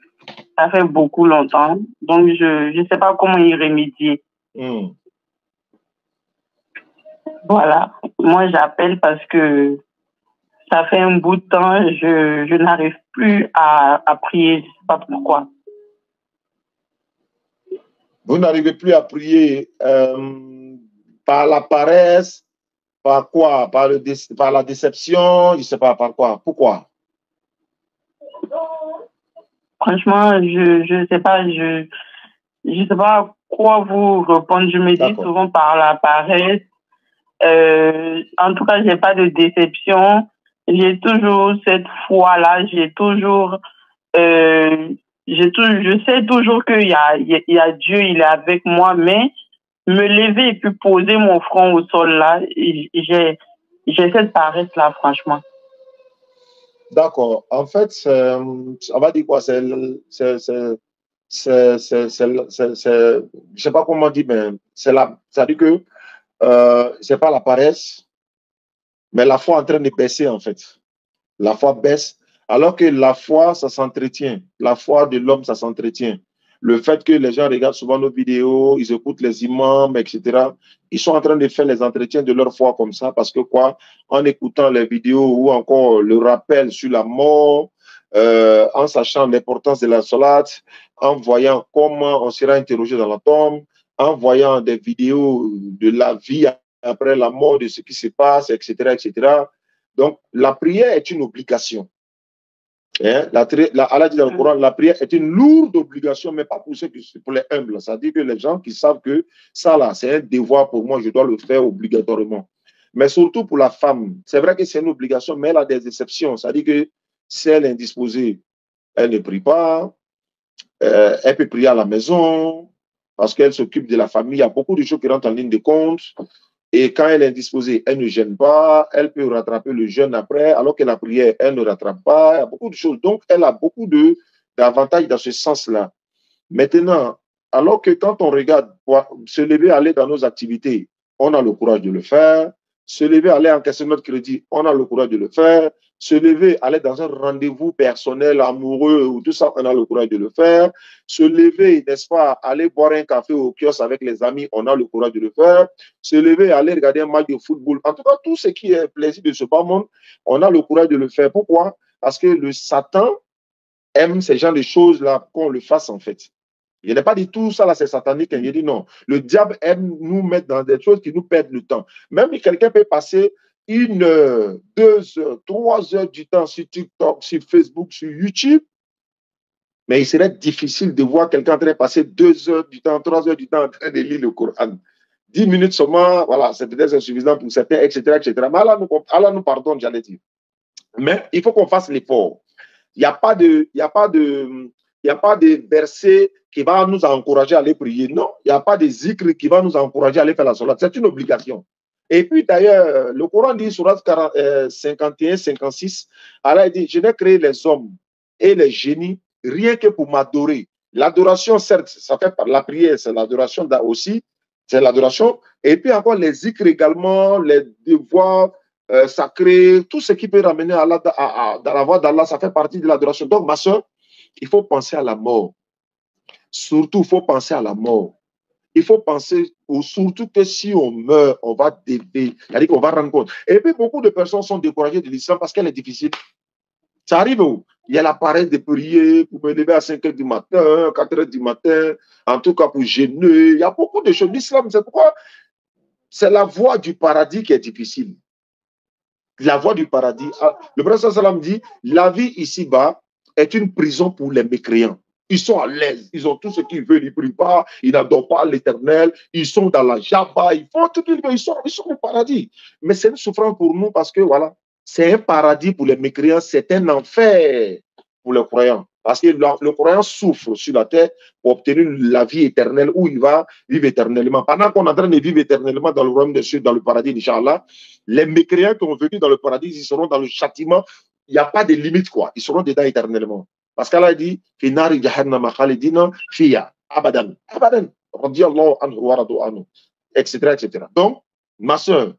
beaucoup longtemps. Donc je ne sais pas comment y remédier. Voilà, moi j'appelle parce que ça fait un bout de temps, je n'arrive plus à prier, je ne sais pas pourquoi. Vous n'arrivez plus à prier par la paresse, par quoi? Par la déception, je ne sais pas, par quoi? Pourquoi? Franchement, je sais pas, je sais pas quoi vous répondre. Je me dis souvent par la paresse. En tout cas, j'ai pas de déception. J'ai toujours cette foi-là. Je sais toujours qu'il y a Dieu, il est avec moi, mais me lever et puis poser mon front au sol là, j'ai cette paresse-là, franchement. D'accord. En fait, on va dire quoi? Je sais pas comment dire, mais ça dit que c'est pas la paresse, mais la foi est en train de baisser, en fait. La foi baisse, alors que la foi, ça s'entretient. La foi de l'homme, ça s'entretient. Le fait que les gens regardent souvent nos vidéos, ils écoutent les imams, etc., ils sont en train de faire les entretiens de leur foi comme ça, parce que quoi, en écoutant les vidéos ou encore le rappel sur la mort, en sachant l'importance de la salat, en voyant comment on sera interrogé dans la tombe, en voyant des vidéos de la vie après la mort, de ce qui se passe, etc., etc. Donc, la prière est une obligation. Hein? Allah dit dans le Coran, la prière est une lourde obligation, mais pas pour ceux qui sont pour les humbles. Ça dit que les gens qui savent que ça, là, c'est un devoir pour moi, je dois le faire obligatoirement. Mais surtout pour la femme, c'est vrai que c'est une obligation, mais elle a des exceptions. C'est-à-dire que si elle est indisposée, elle ne prie pas, elle peut prier à la maison, parce qu'elle s'occupe de la famille. Il y a beaucoup de choses qui rentrent en ligne de compte. Et quand elle est indisposée, elle ne gêne pas, elle peut rattraper le jeûne après, alors que la prière, elle ne rattrape pas. Il y a beaucoup de choses. Donc, elle a beaucoup d'avantages dans ce sens-là. Maintenant, alors que quand on regarde se lever, aller dans nos activités, on a le courage de le faire. Se lever, aller encaisser notre crédit, on a le courage de le faire. Se lever, aller dans un rendez-vous personnel, amoureux, ou tout ça, on a le courage de le faire. Se lever, n'est-ce pas, aller boire un café au kiosque avec les amis, on a le courage de le faire. Se lever, aller regarder un match de football. En tout cas, tout ce qui est plaisir de ce bas monde, on a le courage de le faire. Pourquoi? Parce que le Satan aime ces genres de choses-là qu'on le fasse en fait. Il n'est pas dit tout ça là, c'est satanique. Il dit non. Le diable aime nous mettre dans des choses qui nous perdent le temps. Même si quelqu'un peut passer 1 heure, 2 heures, 3 heures du temps sur TikTok, sur Facebook, sur YouTube, mais il serait difficile de voir quelqu'un en train de passer 2 heures du temps, 3 heures du temps en train de lire le Coran. 10 minutes seulement, voilà, c'est peut-être insuffisant pour certains, etc., etc. Mais Allah nous pardonne, j'allais dire. Mais il faut qu'on fasse l'effort. Il n'y a pas de verset qui va nous encourager à aller prier. Non, il n'y a pas de zikr qui va nous encourager à aller faire la salat. C'est une obligation. Et puis d'ailleurs, le Coran dit, surat 51, 56, Allah dit, je n'ai créé les hommes et les génies rien que pour m'adorer. L'adoration, certes, ça fait par la prière, c'est l'adoration aussi, c'est l'adoration. Et puis encore les zikr également, les devoirs sacrés, tout ce qui peut ramener Allah dans la voie d'Allah, ça fait partie de l'adoration. Donc, ma soeur, il faut penser à la mort. Surtout, il faut penser à la mort. Il faut penser surtout que si on meurt, on va dévier, c'est-à-dire qu'on va rendre compte. Et puis, beaucoup de personnes sont découragées de l'islam parce qu'elle est difficile. Ça arrive où il y a la paresse de prier pour me lever à 5 h du matin, 4 h du matin, en tout cas pour jeûner. Il y a beaucoup de choses. L'islam, c'est pourquoi c'est la voie du paradis qui est difficile. La voie du paradis. Le prophète sallam dit, la vie ici-bas est une prison pour les mécréants. Ils sont à l'aise, ils ont tout ce qu'ils veulent, ils ne prient pas, ils n'adorent pas l'Éternel, ils sont dans la jaba, ils font tout ce qu'ils veulent, ils sont au paradis. Mais c'est une souffrance pour nous parce que voilà, c'est un paradis pour les mécréants, c'est un enfer pour les croyants. Parce que le croyant souffre sur la terre pour obtenir la vie éternelle où il va vivre éternellement. Pendant qu'on est en train de vivre éternellement dans le royaume des cieux, dans le paradis, Inch'Allah, les mécréants qui ont vécu dans le paradis, ils seront dans le châtiment. Il n'y a pas de limite, quoi. Ils seront dedans éternellement. Parce qu'Allah dit, Finari jahannama khalidina fiya, abadan, abadan, radiyallahu anhu wa radu anhu, etc., etc. Donc, ma soeur,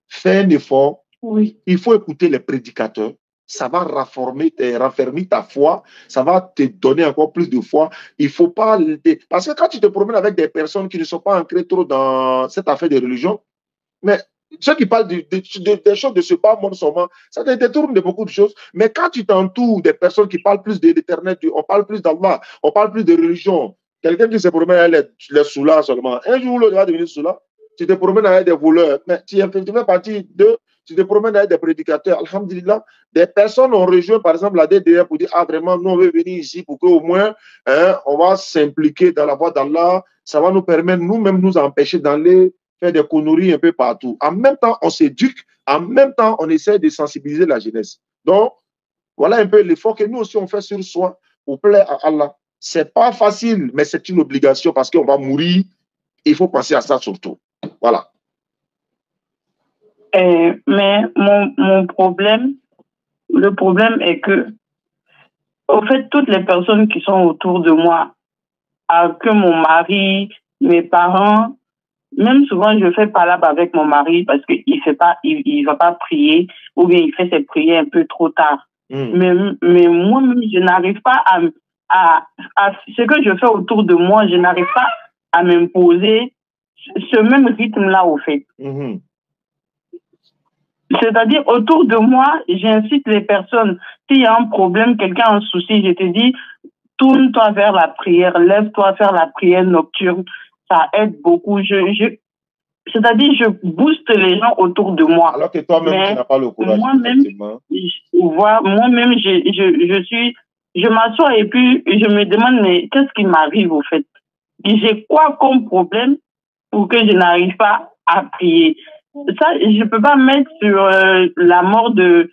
fais un effort. Oui. Il faut écouter les prédicateurs. Ça va raffermir ta foi, ça va te donner encore plus de foi. Il faut pas... Parce que quand tu te promènes avec des personnes qui ne sont pas ancrées trop dans cette affaire de religion, mais ceux qui parlent des choses de ce bas monde seulement, ça te détourne de beaucoup de choses. Mais quand tu t'entoures des personnes qui parlent plus de l'éternel, on parle plus d'Allah, on parle plus de religion, quelqu'un qui se promène avec les soulas seulement, un jour l'autre va devenir soulas, tu te promènes avec des voleurs, mais tu fais partie de... Tu te promènes avec des prédicateurs, alhamdulillah, des personnes ont rejoint par exemple la DDR pour dire, ah vraiment, nous on veut venir ici pour qu'au moins, hein, on va s'impliquer dans la voie d'Allah, ça va nous permettre nous-mêmes nous empêcher d'aller faire des conneries un peu partout. En même temps, on s'éduque, en même temps, on essaie de sensibiliser la jeunesse. Donc, voilà un peu l'effort que nous aussi on fait sur soi pour plaire à Allah. C'est pas facile, mais c'est une obligation parce qu'on va mourir. Il faut penser à ça surtout. Voilà. Mais mon problème, le problème est que, au fait, toutes les personnes qui sont autour de moi, que mon mari, mes parents, même souvent je fais palabre avec mon mari parce qu'il il va pas prier ou bien il fait ses prières un peu trop tard. Mais moi-même, je n'arrive pas à ce que je fais autour de moi, je n'arrive pas à m'imposer ce même rythme-là, au fait. C'est-à-dire, autour de moi, j'incite les personnes. S'il y a un problème, quelqu'un a un souci, je te dis, tourne-toi vers la prière, lève-toi faire la prière nocturne. Ça aide beaucoup. C'est-à-dire, je booste les gens autour de moi. Alors que toi-même, tu n'as pas le courage. Moi-même, je m'assois et puis je me demande, mais qu'est-ce qui m'arrive au fait? J'ai quoi comme problème pour que je n'arrive pas à prier? ça, je ne peux pas mettre sur la mort de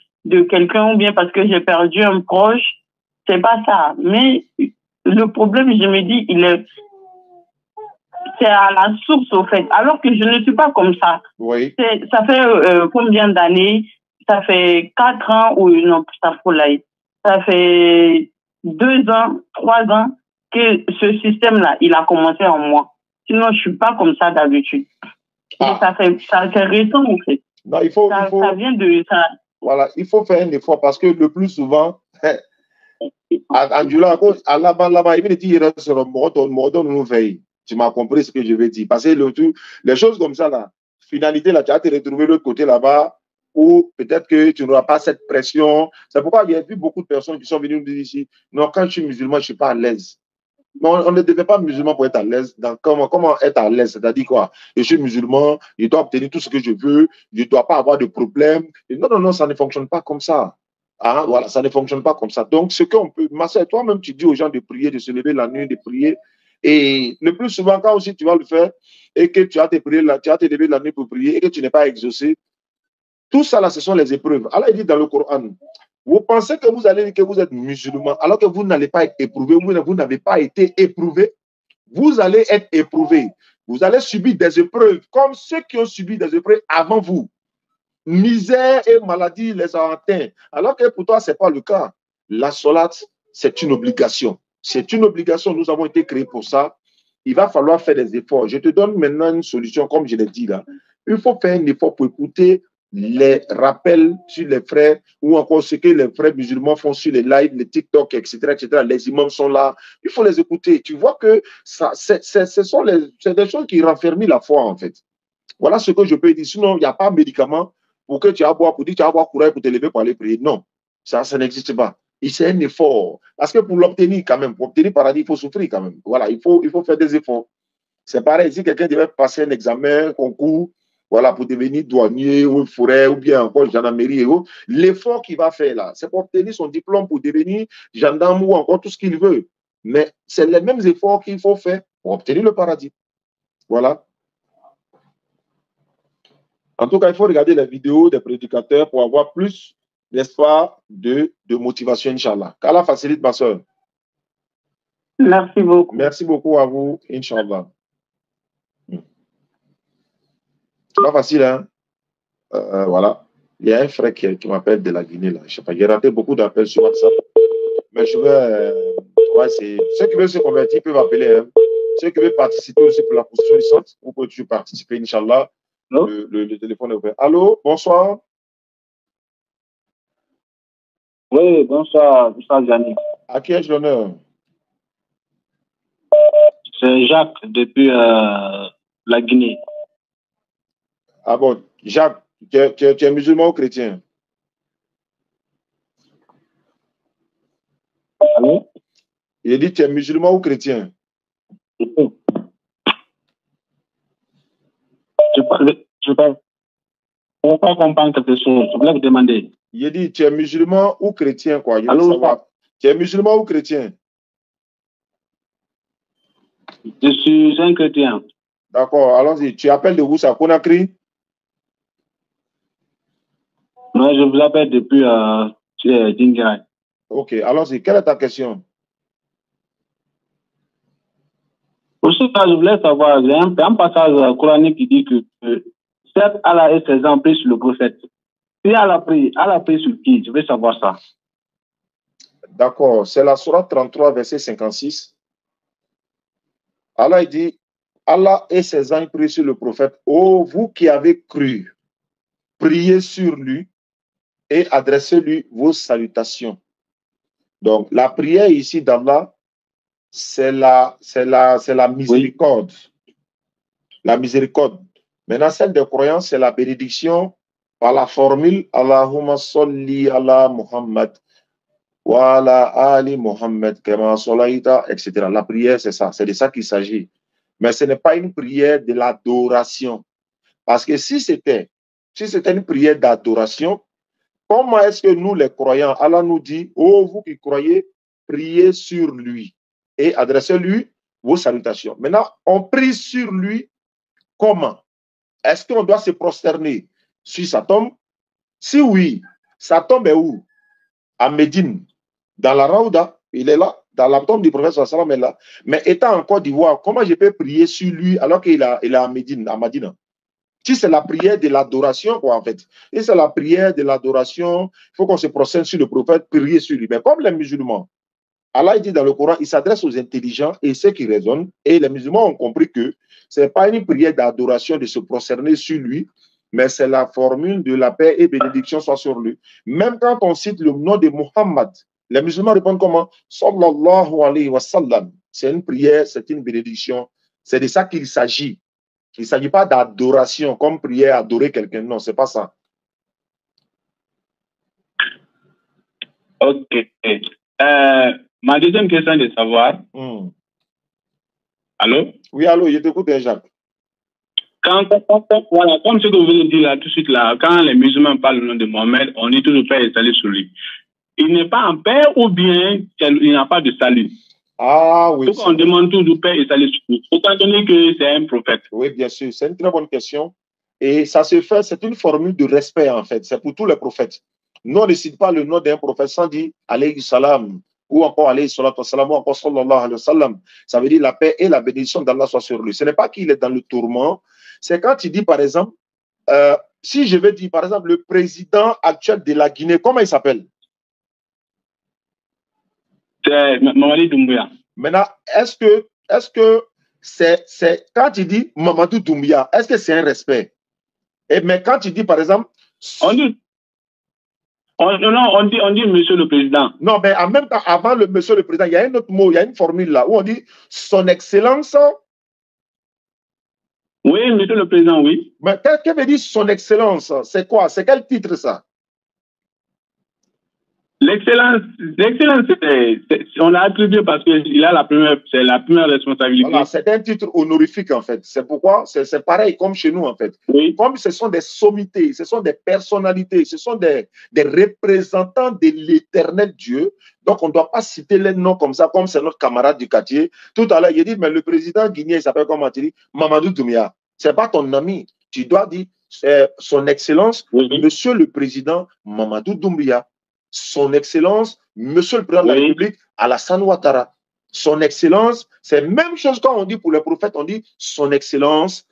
quelqu'un ou bien parce que j'ai perdu un proche. C'est pas ça. Mais le problème, je me dis, c'est à la source, au fait. Alors que je ne suis pas comme ça. Oui. Ça fait combien d'années? Ça fait 4 ans ou non, ça fait 2 ans, 3 ans que ce système-là, il a commencé en moi. Sinon, je suis pas comme ça d'habitude. Ah. Ça c'est récent, en fait. Non, il faut... Ça vient de ça. Voilà, il faut faire un effort parce que le plus souvent, là-bas, il me dit, nous veille. Tu m'as compris ce que je veux dire. Parce que les choses comme ça, là, finalité, là, tu vas te retrouver de l'autre côté là-bas où peut-être que tu n'auras pas cette pression. C'est pourquoi il y a vu beaucoup de personnes qui sont venues nous dire ici, non, quand je suis musulman, je ne suis pas à l'aise. Non, on ne devait pas musulman pour être à l'aise. Comment être à l'aise? C'est-à-dire quoi? Je suis musulman, je dois obtenir tout ce que je veux, je ne dois pas avoir de problème. Et non, ça ne fonctionne pas comme ça. Ah, voilà, ça ne fonctionne pas comme ça. Donc, ce qu'on peut, ma soeur, toi-même, tu dis aux gens de prier, de se lever la nuit, de prier. Et le plus souvent, quand aussi tu vas le faire et que tu as te lever la nuit pour prier et que tu n'es pas exaucé, tout ça là, ce sont les épreuves. Allah dit dans le Coran, vous pensez que vous allez dire que vous êtes musulman alors que vous n'allez pas être éprouvé, vous n'avez pas été éprouvé. Vous allez être éprouvé. Vous allez subir des épreuves comme ceux qui ont subi des épreuves avant vous. Misère et maladie les ont atteints. Alors que pour toi, ce n'est pas le cas. La solate, c'est une obligation. C'est une obligation. Nous avons été créés pour ça. Il va falloir faire des efforts. Je te donne maintenant une solution, comme je l'ai dit là. Il faut faire un effort pour écouter les rappels sur les frères ou encore ce que les frères musulmans font sur les lives, les TikTok, etc., etc. Les imams sont là. Il faut les écouter. Tu vois que c'est des choses qui renferment la foi, en fait. Voilà ce que je peux dire. Sinon, il n'y a pas de médicament pour que tu vas boire, pour dire tu vas boire courage pour te lever pour aller prier. Non, ça n'existe pas. C'est un effort. Parce que pour l'obtenir quand même, pour obtenir le paradis, il faut souffrir quand même. Voilà, il faut faire des efforts. C'est pareil, si quelqu'un devait passer un examen, un concours, voilà, pour devenir douanier ou forêt ou bien encore gendarmerie, l'effort qu'il va faire là, c'est pour obtenir son diplôme, pour devenir gendarme ou encore tout ce qu'il veut. Mais c'est les mêmes efforts qu'il faut faire pour obtenir le paradis. Voilà. En tout cas, il faut regarder les vidéos des prédicateurs pour avoir plus, n'est-ce pas, de motivation, Inch'Allah. Qu'Allah facilite, ma soeur. Merci beaucoup. Merci beaucoup à vous, Inch'Allah. C'est pas facile, hein? Voilà. Il y a un frère qui m'appelle de la Guinée, là. Je sais pas, j'ai raté beaucoup d'appels sur WhatsApp. Mais je vais... ceux qui veulent se convertir peuvent appeler, hein. Ceux qui veulent participer aussi pour la position du centre, vous pouvez toujours participer, Inch'Allah. Le téléphone est ouvert. Allô, bonsoir. Oui, bonsoir, Yannick. À qui ai-je l'honneur? C'est Jacques depuis la Guinée. Ah bon, Jacques, tu es musulman ou chrétien? Allô? Il a dit, tu es musulman ou chrétien? Je ne peux pas comprendre quelque chose. Je voulais vous demander. Il a dit, tu es musulman ou chrétien, quoi? Allô? Tu es musulman ou chrétien? Je suis un chrétien. D'accord, allons-y. Tu appelles de où ça? Conakry? Non, je vous appelle depuis Dingaray. Ok, allons-y. Quelle est ta question? Pour ce cas, je voulais savoir, il y a un passage coranique qui dit que certes, Allah et ses anges prient sur le prophète. Si Allah prie sur qui? Je veux savoir ça. D'accord, c'est la sourate 33, verset 56. Allah dit, Allah et ses anges prient sur le prophète. Oh, vous qui avez cru, priez sur lui et adressez-lui vos salutations. Donc, la prière ici d'Allah, c'est la miséricorde. Oui. La miséricorde. Maintenant, celle des croyants, c'est la bénédiction par la formule Allahumma salli ala Muhammad wa ala ali Muhammad kama sallaita, etc. La prière, c'est ça. C'est de ça qu'il s'agit. Mais ce n'est pas une prière de l'adoration. Parce que si c'était une prière d'adoration, comment est-ce que nous, les croyants, Allah nous dit, oh, vous qui croyez, priez sur lui et adressez-lui vos salutations. Maintenant, on prie sur lui comment? est-ce qu'on doit se prosterner sur sa tombe? Si oui, sa tombe est où? À Médine, dans la Raouda, il est là, dans la tombe du prophète sallam est là. Mais étant en Côte d'Ivoire, comment je peux prier sur lui alors qu'il est à Médine, à Madina? Si c'est la prière de l'adoration, quoi, en fait. Si c'est la prière de l'adoration, il faut qu'on se prosterne sur le prophète, prier sur lui. Mais comme les musulmans, Allah dit dans le Coran, il s'adresse aux intelligents et ceux qui raisonnent. Et les musulmans ont compris que ce n'est pas une prière d'adoration de se prosterner sur lui, mais c'est la formule de la paix et bénédiction soit sur lui. Même quand on cite le nom de Muhammad, les musulmans répondent comment? Sallallahu alayhi wa sallam. C'est une prière, c'est une bénédiction. C'est de ça qu'il s'agit. Il ne s'agit pas d'adoration, comme prière, adorer quelqu'un. Non, ce n'est pas ça. Ok. Ma deuxième question est de savoir. Allô? Oui, allô, je t'écoute, Jacques. Voilà, comme ce que vous venez de dire là, tout de suite, là, quand les musulmans parlent le nom de Mohamed, on dit toujours paix et salut sur lui. Il n'est pas en paix ou bien il n'a pas de salut? Ah oui. Pourquoi on demande toujours paix et salut sur lui, étant donné que c'est un prophète? Oui, bien sûr, c'est une très bonne question. Et ça se fait, c'est une formule de respect en fait, c'est pour tous les prophètes. Nous, on ne cite pas le nom d'un prophète sans dire alayhi salam, ou encore alayhi salatu wassalam, ou encore sallallahu alayhi wa sallam. Ça veut dire la paix et la bénédiction d'Allah soit sur lui. Ce n'est pas qu'il est dans le tourment, c'est quand il dit par exemple, si je veux dire par exemple le président actuel de la Guinée, comment il s'appelle? C'est Mamadi Doumbouya. Maintenant, est-ce que c'est quand il dit Mamadou Doumbouya, est-ce que c'est un respect? Mais quand il dit par exemple, on dit monsieur le président. Non, mais en même temps, avant le monsieur le président, il y a un autre mot, il y a une formule là où on dit son excellence. Oui, monsieur le président, oui. Mais qu'est-ce que veut dire son excellence? C'est quoi? C'est quel titre ça? L'excellence, on l'a attribué parce qu'il a c'est la première responsabilité. Voilà, c'est un titre honorifique en fait. C'est pourquoi c'est pareil comme chez nous en fait. Oui. Comme ce sont des sommités, ce sont des personnalités, ce sont des représentants de l'éternel Dieu. Donc on ne doit pas citer les noms comme ça, comme c'est notre camarade du quartier. Tout à l'heure, il dit, mais le président guinéen, il s'appelle comment? Tu dis Mamadou Doumbouya. Ce n'est pas ton ami. Tu dois dire son excellence, monsieur le président Mamadou Doumbouya. Son excellence, monsieur le président de la République, Alassane Ouattara. Son excellence, c'est la même chose quand on dit pour les prophètes, on dit son excellence.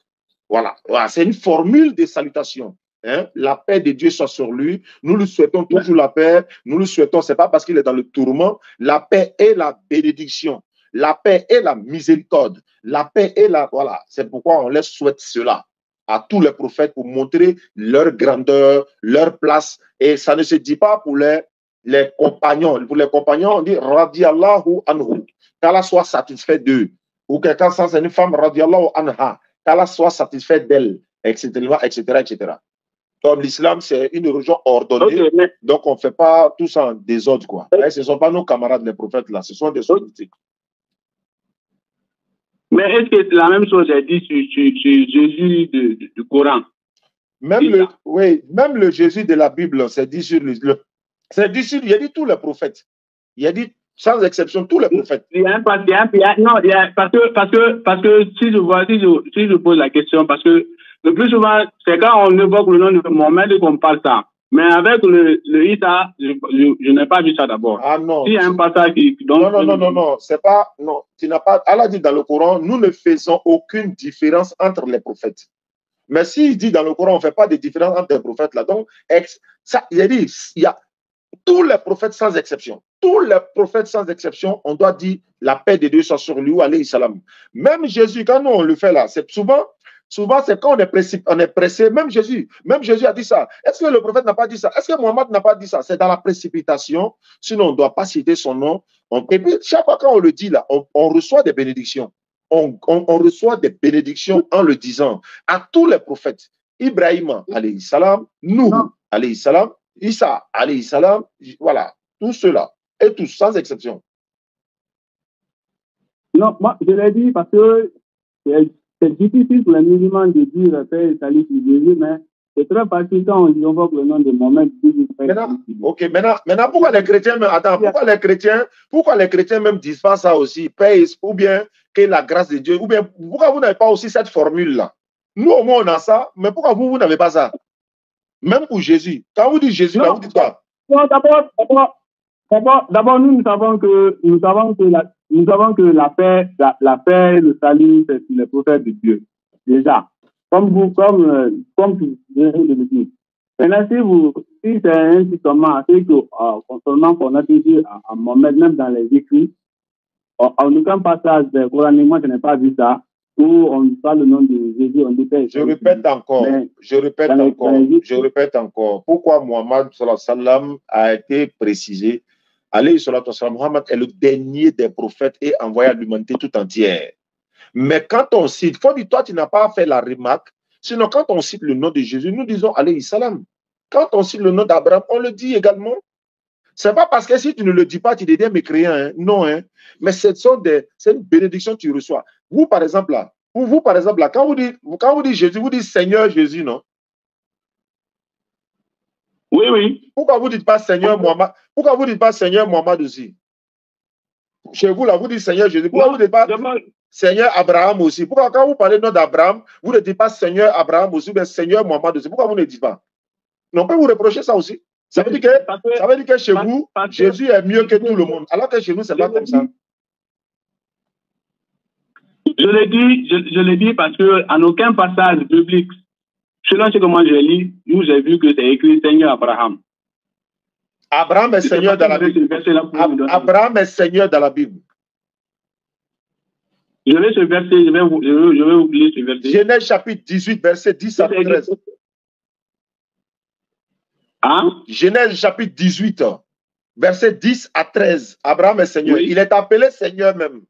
Voilà, c'est une formule de salutation. Hein? La paix de Dieu soit sur lui. Nous lui souhaitons toujours la paix. Nous lui souhaitons, ce n'est pas parce qu'il est dans le tourment. La paix et la bénédiction. La paix et la miséricorde. La paix et la... Voilà, c'est pourquoi on leur souhaite cela à tous les prophètes pour montrer leur grandeur, leur place. Et ça ne se dit pas pour les compagnons. Pour les compagnons, on dit Radiallahu anhu, qu'Allah soit satisfait d'eux. Ou quelqu'un sans une femme, Radiallahu anha, qu'Allah soit satisfait d'elle, etc., etc., etc. Comme l'islam, c'est une religion ordonnée, donc on ne fait pas tout ça en désordre, quoi. Et ce ne sont pas nos camarades, les prophètes, là, ce sont des soldats. Mais est-ce que la même chose est dit sur Jésus du Coran? Même le Jésus de la Bible, c'est dit sur il a dit tous les prophètes. Il a dit sans exception tous les prophètes. Parce que si je pose la question, parce que le plus souvent, c'est quand on évoque le nom de Mohamed qu'on parle ça. Mais avec le Isa, je n'ai pas vu ça d'abord. Ah non. Il y a un passage qui... Non, c'est pas... Non, tu n'as pas... Allah dit dans le Coran, nous ne faisons aucune différence entre les prophètes. Mais s'il dit dans le Coran, on ne fait pas de différence entre les prophètes là. Donc, ça, il a dit, il y a tous les prophètes sans exception. Tous les prophètes sans exception, on doit dire la paix de Dieu soit sur lui ou alayhi salam. Même Jésus, quand nous on le fait là, c'est souvent c'est quand on est pressé. Même Jésus a dit ça. Est-ce que le prophète n'a pas dit ça? Est-ce que Mohammed n'a pas dit ça? C'est dans la précipitation. Sinon, on ne doit pas citer son nom. Et puis, chaque fois quand on le dit là, on reçoit des bénédictions. On reçoit des bénédictions en le disant à tous les prophètes. Ibrahim, alayhi salam, Nuh, alayhi salam, Isa, alayhi salam, voilà, tous ceux-là, et tous, sans exception. Non, moi, je l'ai dit parce que c'est difficile pour les musulmans de dire paix et salut sur Jésus, mais c'est très facile quand on invoque le nom de Mohamed. Maintenant, pourquoi les chrétiens, pourquoi les chrétiens même disent pas ça aussi, paix, ou bien que la grâce de Dieu, ou bien pourquoi vous n'avez pas aussi cette formule-là? Nous, au moins, on a ça, mais pourquoi vous, vous n'avez pas ça? Même pour Jésus. Quand vous dites Jésus, là, vous dites quoi? Non, d'abord, nous savons que la paix, le salut, c'est sur les prophètes de Dieu. Déjà. Comme tu viens de le dire. Maintenant, si c'est un citoyen, c'est que, concernant qu'on a dit à Mohamed, même dans les écrits, en aucun passage coraniquement, je n'ai pas vu ça, où on parle le nom de Jésus, on dit je répète encore. Pourquoi Mohammed sallam a été précisé? Alayhi salatu wassalam, Mohammed est le dernier des prophètes et envoyé à l'humanité tout entière. Mais quand on cite, faut dire, toi, tu n'as pas fait la remarque, sinon quand on cite le nom de Jésus, nous disons alayhi salam. Quand on cite le nom d'Abraham, on le dit également. C'est pas parce que si tu ne le dis pas, tu deviens mécréant, hein. Non, hein. Mais c'est une bénédiction que tu reçois. Vous, par exemple, là, quand vous dites Jésus, vous dites Seigneur Jésus, non? Oui, oui. Pourquoi vous ne dites pas Seigneur Mohammed? Pourquoi vous ne dites pas Seigneur Mohammed aussi? Chez vous, là, vous dites Seigneur Jésus. Pourquoi vous ne dites pas Seigneur Abraham aussi? Pourquoi quand vous parlez du nom d'Abraham, vous ne dites pas Seigneur Abraham aussi, mais Seigneur Mohammed aussi? Pourquoi vous ne dites pas? On peut vous reprocher ça aussi. Ça veut dire que chez vous, Jésus est mieux que tout le monde. Alors que chez nous, ce n'est pas comme ça. Je l'ai dit parce qu'en aucun passage biblique, selon ce que moi j'ai lu, nous j'ai vu que c'est écrit Seigneur Abraham. Abraham est Seigneur dans la Bible. Abraham est Seigneur dans la Bible. Je vais ce verset, je vais vous lire ce verset. Genèse chapitre 18, verset 10 à 13. Hein? Genèse chapitre 18, verset 10 à 13. Abraham est Seigneur. Oui. Il est appelé Seigneur même.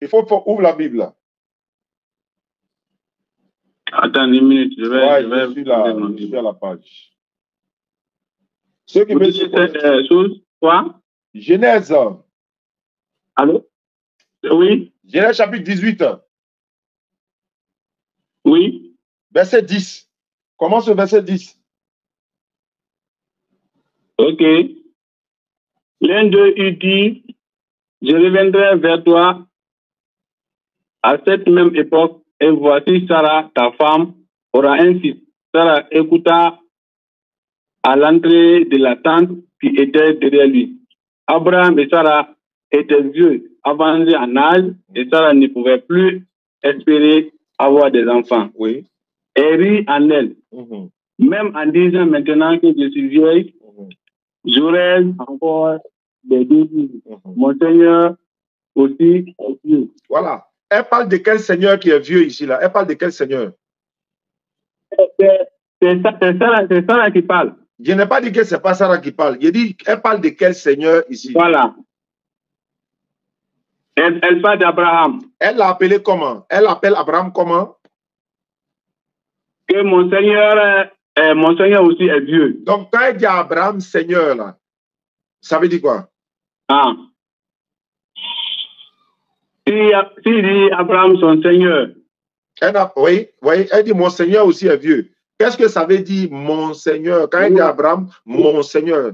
Il faut ouvrir la Bible là. Attends une minute, je suis à la page. Ceux qui veulent cette chose, quoi? Genèse. Allô? Oui. Genèse chapitre 18. Oui. Verset 10. Commence au verset 10. Ok. L'un d'eux eut dit, je reviendrai vers toi à cette même époque, et voici Sarah, ta femme, aura un fils. Sarah écouta à l'entrée de la tente qui était derrière lui. Abraham et Sarah étaient vieux, avancés en âge, et Sarah ne pouvait plus espérer avoir des enfants. Oui. Elle rit en elle. Même en disant maintenant que je suis vieille, j'aurai encore des désirs. Mon Seigneur aussi est vieux. Voilà. Elle parle de quel Seigneur qui est vieux ici, là? Elle parle de quel Seigneur? C'est Sarah qui parle. Je n'ai pas dit que ce n'est pas Sarah qui parle. Je dis, elle parle de quel Seigneur ici? Voilà. Elle parle d'Abraham. Elle l'a appelé comment? Elle appelle Abraham comment? Que mon Seigneur aussi est vieux. Donc, quand elle dit à Abraham Seigneur, là, ça veut dire quoi? Ah. Si dit Abraham son Seigneur. Oui, elle dit mon Seigneur aussi est vieux. Qu'est-ce que ça veut dire mon Seigneur? Quand elle dit Abraham, mon Seigneur.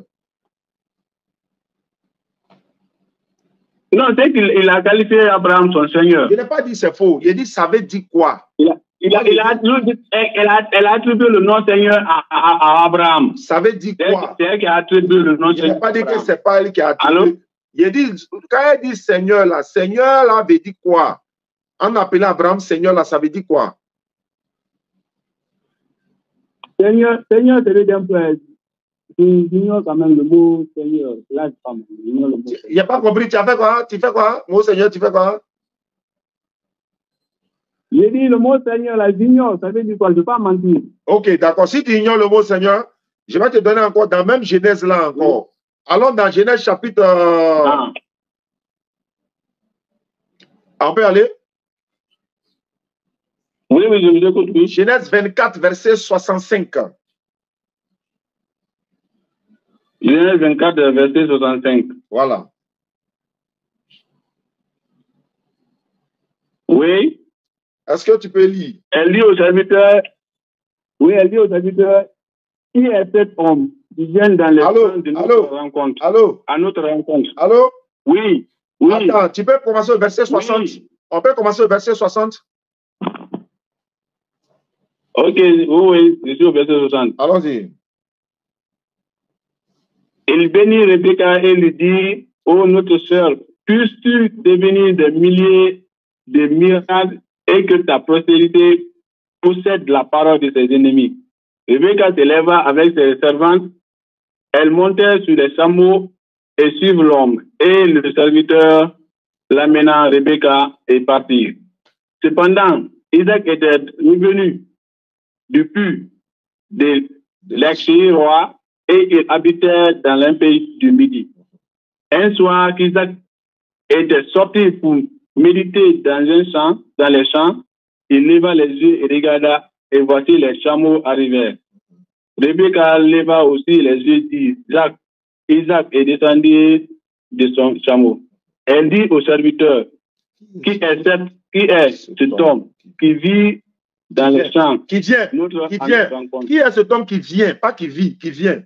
Non, c'est qu'il a qualifié Abraham son Seigneur. Il n'a pas dit c'est faux. Il a dit ça veut dire quoi? Elle a attribué le nom Seigneur à Abraham. Ça veut dire quoi? C'est elle qui a attribué le nom Seigneur. Il n'a pas dit que ce n'est pas elle qui a attribué. Allô? Il dit, quand elle dit Seigneur là veut dire quoi? En appelant Abraham Seigneur là, ça veut dire quoi? Seigneur, c'est un peu. J'ignore quand même le mot Seigneur. Là, j'ignore le mot. Il n'a pas compris. Tu as fait quoi? Tu fais quoi? Mot Seigneur, tu fais quoi? J'ai dit le mot Seigneur, là, j'ignore. Ça veut dire quoi? Je ne vais pas mentir. Ok, d'accord. Si tu ignores le mot Seigneur, je vais te donner encore dans même Genèse là encore. Oui. Allons dans Genèse chapitre... On peut aller? Oui, je vous écoute. Oui. Genèse 24, verset 65. Genèse 24, verset 65. Voilà. Oui. Est-ce que tu peux lire? Elle dit aux serviteurs, oui, elle dit aux serviteurs, qui est cet homme qui vient dans les temps de notre rencontre? Allô? À notre rencontre. Allô? Oui. Attends, tu peux commencer au verset 60? Oui. On peut commencer au verset 60? Ok, oui, je suis au verset 60. Allons-y. Il bénit Rebecca et lui dit, ô notre sœur, puisses-tu devenir des milliers de miracles et que ta postérité possède la parole de ses ennemis. Rebecca s'éleva avec ses servantes. Elles montèrent sur les chameaux et suivent l'homme. Et le serviteur l'amena Rebecca et partit. Cependant, Isaac était revenu depuis de l'ex-roi et il habitait dans un pays du Midi. Un soir qu'Isaac était sorti pour méditer dans les champs, il leva les yeux et regarda, et voici les chameaux arrivèrent. Rebecca leva aussi les yeux et dit, Isaac est descendu de son chameau. Elle dit au serviteur, qui est cet homme qui vit dans les champs? Qui vient? Qui est cet homme qui vient? Pas qui vit, qui vient.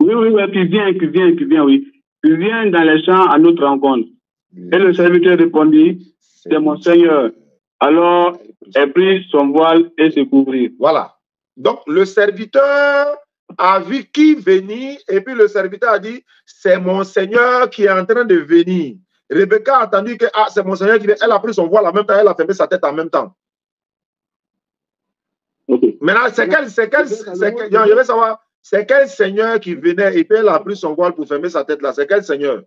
Oui, qui vient, oui. Il vient dans les champs à notre rencontre. Et le serviteur répondit, c'est mon Seigneur. Alors, elle prit son voile et se couvrit. Voilà. Donc, le serviteur a vu qui venir, et puis le serviteur a dit, c'est mon Seigneur qui est en train de venir. Rebecca a entendu que c'est mon Seigneur qui vient. Elle a pris son voile en même temps, elle a fermé sa tête en même temps. Okay. Maintenant, je veux savoir, c'est quel Seigneur qui venait et puis elle a pris son voile pour fermer sa tête là? C'est quel Seigneur?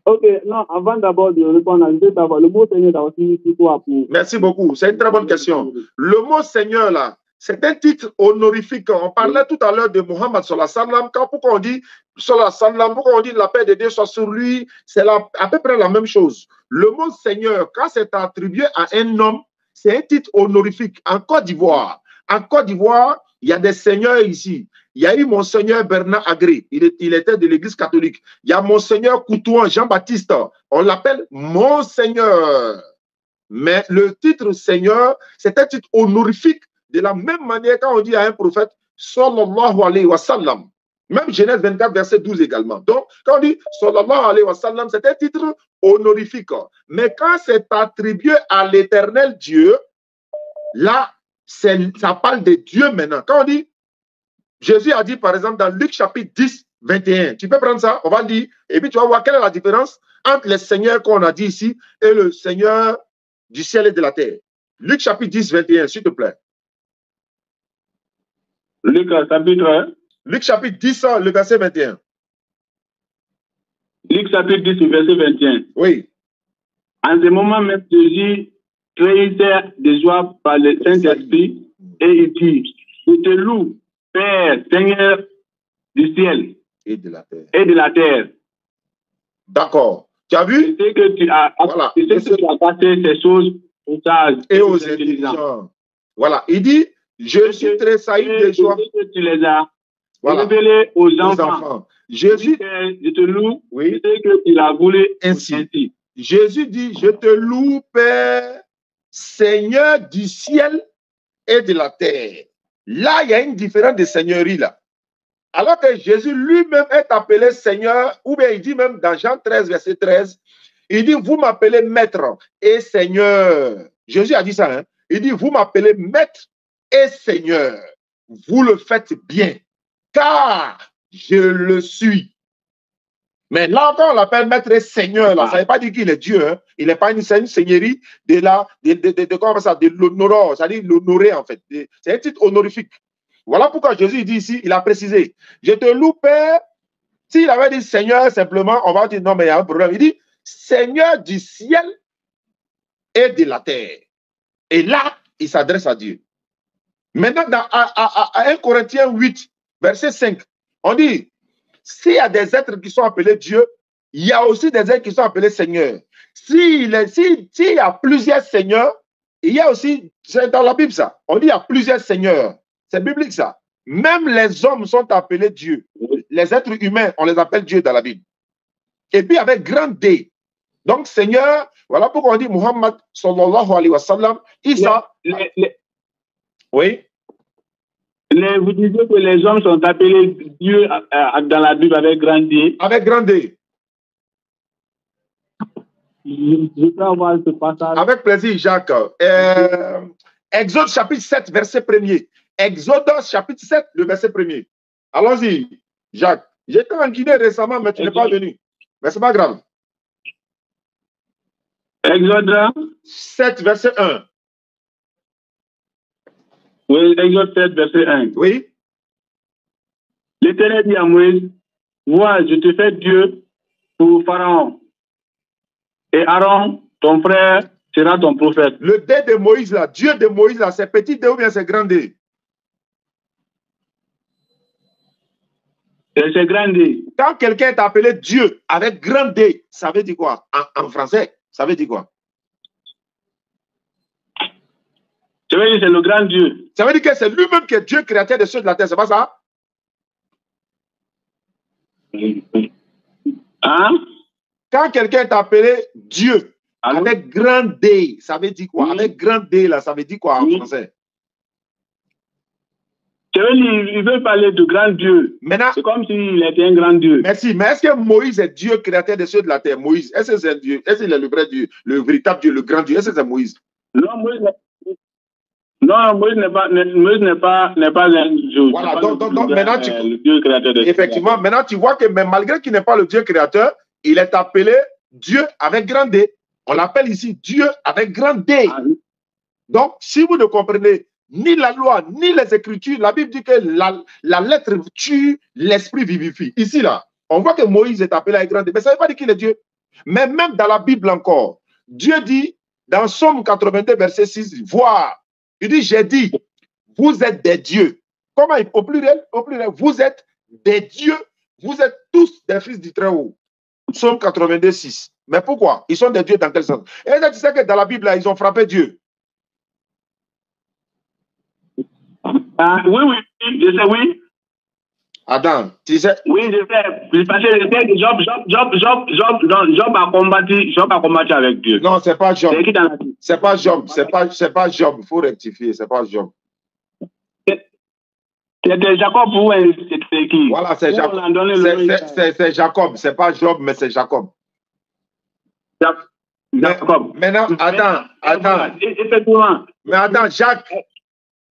Ok, non, avant d'abord de répondre à le mot Seigneur aussi quoi pour... Merci beaucoup, c'est une très bonne question. Le mot Seigneur là, c'est un titre honorifique. On parlait tout à l'heure de Mohammed sallallahu alayhi wa sallam. Pourquoi on dit sallallahu alayhi wa sallam, pourquoi on dit la paix de Dieu soit sur lui, c'est à peu près la même chose. Le mot Seigneur, quand c'est attribué à un homme, c'est un titre honorifique. En Côte d'Ivoire, il y a des seigneurs ici. Il y a eu Monseigneur Bernard Agré, il était de l'église catholique. Il y a Monseigneur Coutouan Jean-Baptiste, on l'appelle Monseigneur. Mais le titre Seigneur, c'est un titre honorifique. De la même manière, quand on dit à un prophète, sallallahu alayhi wa sallam, même Genèse 24, verset 12 également. Donc, quand on dit sallallahu alayhi wa sallam, c'est un titre honorifique. Mais quand c'est attribué à l'éternel Dieu, là, ça parle de Dieu maintenant. Quand on dit, Jésus a dit par exemple dans Luc chapitre 10, 21, tu peux prendre ça, on va lire, et puis tu vas voir quelle est la différence entre les seigneurs qu'on a dit ici et le Seigneur du ciel et de la terre. Luc chapitre 10, 21, s'il te plaît. Luc chapitre 10, le verset 21. Luc chapitre 10, le verset 21. Oui. En ce moment même, Jésus trahissait de joie par le Saint-Esprit et il dit, je te loue, Père, Seigneur du ciel et de la terre. D'accord. Tu as vu? Je sais que tu as, voilà. Je sais que tu as passé ces choses aux sages et aux intelligents. Voilà. Il dit, je suis tressailli de joie. Que tu les as révélés aux enfants. Jésus, je te loue, oui. Je sais que tu l'as voulu ainsi. Jésus dit, je te loue, Père, Seigneur du ciel et de la terre. Là, il y a une différence de seigneurie là. Alors que Jésus lui-même est appelé Seigneur, ou bien il dit même dans Jean 13, verset 13, il dit, vous m'appelez Maître et Seigneur. Jésus a dit ça, hein? Il dit, vous m'appelez Maître et Seigneur. Vous le faites bien, car je le suis. Mais là encore, on l'appelle Maître et Seigneur. Là. Ça ne veut pas dire qu'il est Dieu. Hein. Il n'est pas une seigneurie de l'honorant, c'est-à-dire l'honorer en fait. C'est un titre honorifique. Voilà pourquoi Jésus dit ici, il a précisé, je te loue, Père. S'il avait dit Seigneur simplement, on va dire non, mais il y a un problème. Il dit Seigneur du ciel et de la terre. Et là, il s'adresse à Dieu. Maintenant, à 1 Corinthiens 8, verset 5, on dit, s'il y a des êtres qui sont appelés Dieu, il y a aussi des êtres qui sont appelés Seigneur. S'il y a plusieurs seigneurs, il y a aussi, c'est dans la Bible ça, on dit il y a plusieurs seigneurs. C'est biblique ça. Même les hommes sont appelés Dieu. Les êtres humains, on les appelle Dieu dans la Bible. Et puis avec grand D. Donc Seigneur, voilà pourquoi on dit Muhammad sallallahu alayhi wa sallam, Isa. Oui. Vous disiez que les hommes sont appelés Dieu dans la Bible avec grand D. Avec grand D. Je peux avoir ce passage. Avec plaisir, Jacques. Exode chapitre 7, verset 1er. Exode chapitre 7, le verset 1er. Allons-y, Jacques. J'étais en Guinée récemment, mais tu n'es pas venu. Mais ce n'est pas grave. Exode 7, verset 1. Oui, Exode 7, verset 1. Oui. L'Éternel dit à Moïse, vois, je te fais Dieu pour Pharaon. Et Aaron, ton frère, sera ton prophète. Le D de Moïse, là, Dieu de Moïse, là, c'est petit D ou bien c'est grand D? C'est grand D. Quand quelqu'un est appelé Dieu avec grand D, ça veut dire quoi? En français, ça veut dire quoi? Ça veut dire que c'est le grand Dieu. Ça veut dire que c'est lui-même qui est Dieu créateur des cieux de la terre, c'est pas ça? Hein? Quand quelqu'un est appelé Dieu avec grand D, ça veut dire quoi? Oui. Avec grand D, là, ça veut dire quoi en Oui. français? Ça veut dire il veut parler de grand Dieu. Maintenant, c'est comme s'il était un grand Dieu. Merci. Mais est-ce que Moïse est Dieu créateur des cieux de la terre? Moïse, est-ce que c'est Dieu? Est-ce qu'il est le vrai Dieu, le véritable Dieu, le grand Dieu? Est-ce que c'est Moïse? Non, Moïse n'est pas un Dieu. Voilà, donc maintenant, le Dieu créateur des cieux. effectivement, maintenant tu vois que même malgré qu'il n'est pas le Dieu créateur, il est appelé Dieu avec grand D. On l'appelle ici Dieu avec grand D. Ah, oui. Donc, si vous ne comprenez ni la loi, ni les Écritures, la Bible dit que la lettre tue, l'esprit vivifie. Ici, là, on voit que Moïse est appelé avec grand D, mais ça ne veut pas dire qu'il est Dieu. Mais même dans la Bible encore, Dieu dit, dans Somme 82, verset 6, voir, il dit, j'ai dit, vous êtes des dieux. Comment, au pluriel, vous êtes des dieux, vous êtes tous des fils du Très-Haut. Somme 82, 6. Mais pourquoi? Ils sont des dieux dans quel sens? Et là, tu sais que dans la Bible, là, ils ont frappé Dieu. Ah, oui, je sais, oui. Adam, tu sais? Oui, je sais. Parce que je sais que Job a combattu avec Dieu. Non, c'est pas Job. C'est qui dans la Bible? C'est pas Job. C'est pas Job. Il faut rectifier. C'est pas Job. C'était Jacob ou c'est qui? Voilà, c'est Jacob. C'est Jacob. C'est pas Job, mais c'est Jacob. Jacob. Maintenant, attends. Effectivement. Mais attends, Jacques.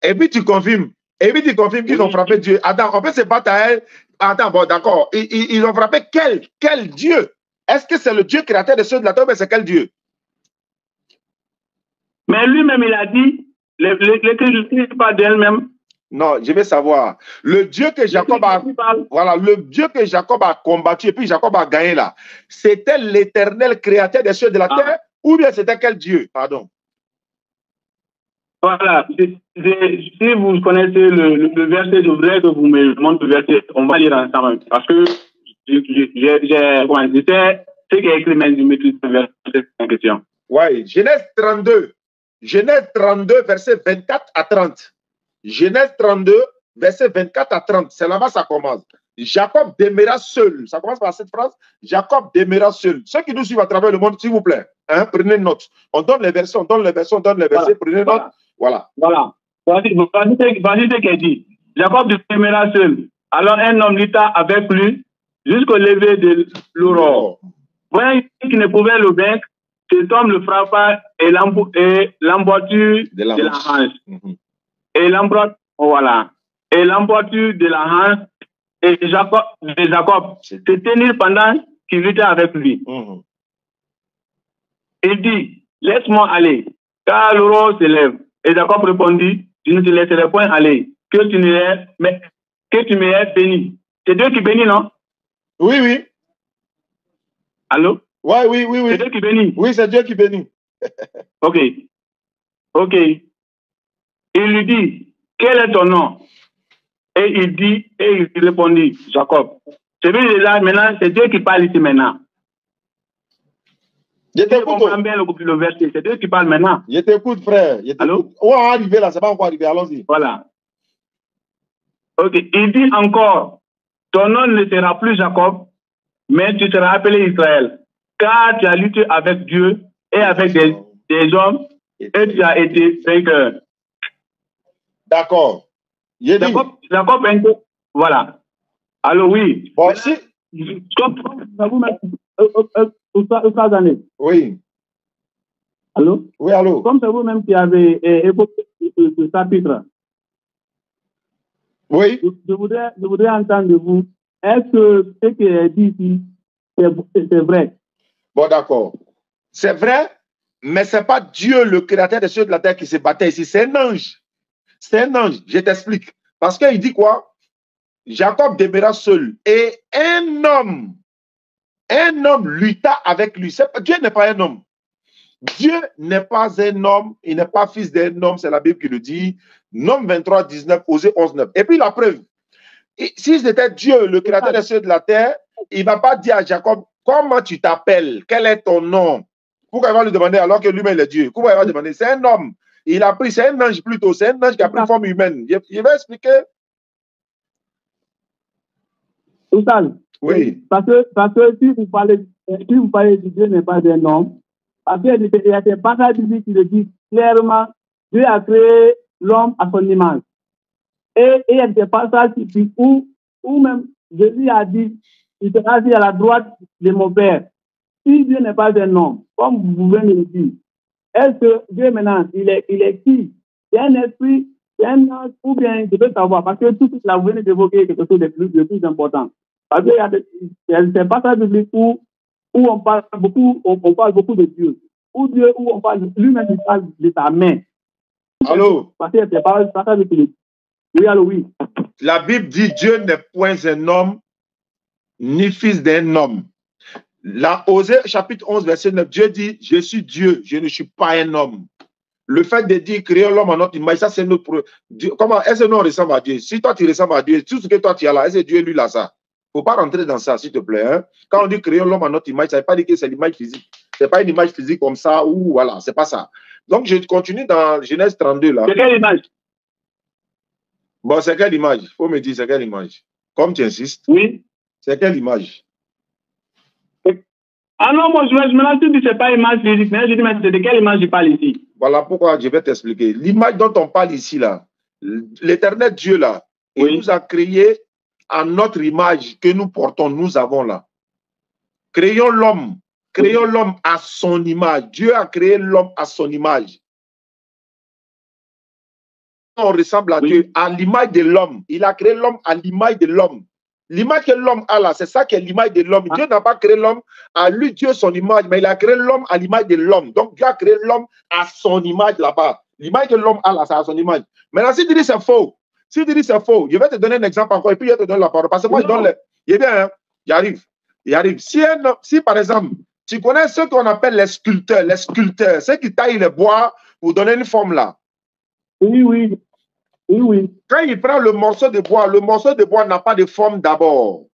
Et puis tu confirmes. Et puis tu confirmes qu'ils ont frappé Dieu. Attends, on peut se battre à elle. Attends, bon, d'accord. Ils ont frappé quel Dieu? Est-ce que c'est le Dieu créateur des cieux de la terre, mais c'est quel Dieu? Mais lui-même, il a dit, l'Écriture parle d'elle-même. Non, je veux savoir. Le Dieu que Jacob a, voilà, le Dieu que Jacob a combattu et puis Jacob a gagné là, c'était l'Éternel créateur des cieux de la terre ou bien c'était quel Dieu? Pardon. Voilà. Si vous connaissez le verset, je voudrais que vous me montrez le verset. On va lire ensemble. Parce que c'est ce qui est écrit, mais je maîtrise le verset en question. Oui, Genèse 32. Genèse 32, verset 24 à 30. Genèse 32, verset 24 à 30. C'est là-bas ça commence. Jacob demeura seul. Ça commence par cette phrase. Jacob demeura seul. Ceux qui nous suivent à travers le monde, s'il vous plaît, hein, prenez note. On donne les versets, on donne les versets, on donne les versets. Prenez note. Voilà. Voici ce qu'elle dit. Jacob demeura seul. Alors un homme lutta avec lui jusqu'au lever de l'aurore. Voyant qu'il ne pouvait le vaincre, cet homme le frappa et l'emboîture de la hanche. Et l'emboîture de la hanche et Jacob se tenir pendant qu'il luttait avec lui. Il dit, laisse-moi aller, car l'aurore se lève. Et Jacob répondit, je ne te laisserai point aller, que tu me aies béni. C'est Dieu qui bénit, non? Oui. Allô? Oui. C'est Dieu qui bénit. Oui, c'est Dieu qui bénit. Ok. Il lui dit, quel est ton nom? Et il répondit, Jacob. Celui-là, maintenant, c'est Dieu qui parle ici maintenant. Je t'écoute. Le verset, c'est Dieu qui parle maintenant. Je t'écoute, frère. Allô? On va arriver là, c'est pas encore arrivé, allons-y. Voilà. Ok. Il dit encore, ton nom ne sera plus Jacob, mais tu seras appelé Israël, car tu as lutté avec Dieu et avec des hommes, et tu as été vainqueur. D'accord. Jacob, voilà. Alors oui. Bon, si. Oui. Allô? Oui, allô? Comme c'est vous-même qui avez évoqué ce chapitre. Oui. Je voudrais entendre de vous, est-ce que ce qui est dit ici, c'est vrai? Bon, d'accord. C'est vrai, mais ce n'est pas Dieu, le créateur des cieux et de la terre, qui se battait ici. C'est un ange. C'est un ange. Je t'explique. Parce qu'il dit quoi? Jacob demeura seul. Et un homme lutta avec lui. Dieu n'est pas un homme. Dieu n'est pas un homme. Il n'est pas fils d'un homme. C'est la Bible qui le dit. Nom 23, 19, Osée 11, 9. Et puis la preuve. Si c'était Dieu, le créateur des cieux et de la terre, il ne va pas dire à Jacob, comment tu t'appelles? Quel est ton nom? Pourquoi il va lui demander alors que lui-même est Dieu? Pourquoi il va demander? C'est un homme. Il a pris, c'est un ange plutôt. C'est un ange qui a pris forme humaine. Je vais expliquer. Oustaz, oui. Parce que si vous parlez de Dieu n'est pas un homme, parce qu'il y a des passages bibliques qui le disent clairement, Dieu a créé l'homme à son image. Et il y a des passages où même Jésus a dit, il sera assis à la droite de mon Père. Si Dieu n'est pas un homme, comme vous venez de le dire, est-ce que Dieu maintenant, il est qui? C'est un esprit, c'est un ange, ou bien je veux savoir, parce que tout ce que là, vous venez d'évoquer quelque chose de plus important. Parce qu'il y a des passages bibliques où on parle beaucoup de Dieu. Où on parle, lui-même, il parle de sa main. Allô? Parce qu'il y a des passages bibliques. Oui, allô, oui. La Bible dit Dieu n'est point un homme, ni fils d'un homme. Là, Osée chapitre 11, verset 9, Dieu dit, je suis Dieu, je ne suis pas un homme. Le fait de dire créer l'homme en notre image, ça c'est notre... Comment est-ce que nous on ressemble à Dieu? Si toi tu ressembles à Dieu, tout ce que toi tu as là, est-ce que Dieu lui là ça? Il ne faut pas rentrer dans ça, s'il te plaît. Hein? Quand on dit créer l'homme en notre image, ça ne veut pas dire que c'est l'image physique. Ce n'est pas une image physique comme ça, ou voilà, c'est pas ça. Donc je continue dans Genèse 32 là. C'est quelle image? Bon, c'est quelle image? Il faut me dire, c'est quelle image? Comme tu insistes. Oui. C'est quelle image? Ah non, moi je me lance dit que ce n'est pas image physique, mais je dis, mais c'est de quelle image je parle ici? Voilà pourquoi je vais t'expliquer. L'image dont on parle ici, là, l'éternel Dieu, là, il nous a créé à notre image que nous portons, nous avons là. Créons l'homme à son image. Dieu a créé l'homme à son image. On ressemble à Dieu, à l'image de l'homme. Il a créé l'homme à l'image de l'homme. L'image que l'homme a là, c'est ça qui est l'image de l'homme. Dieu n'a pas créé l'homme à lui, Dieu, son image, mais il a créé l'homme à l'image de l'homme. Donc Dieu a créé l'homme à son image là-bas. L'image que l'homme a là, c'est à son image. Maintenant, si tu dis c'est faux, je vais te donner un exemple encore et puis je vais te donner la parole. Parce que moi, je donne les... bien, hein? J'arrive. Si par exemple, tu connais ce qu'on appelle les sculpteurs, ceux qui taillent les bois pour donner une forme là. Oui. Quand il prend le morceau de bois n'a pas de forme d'abord.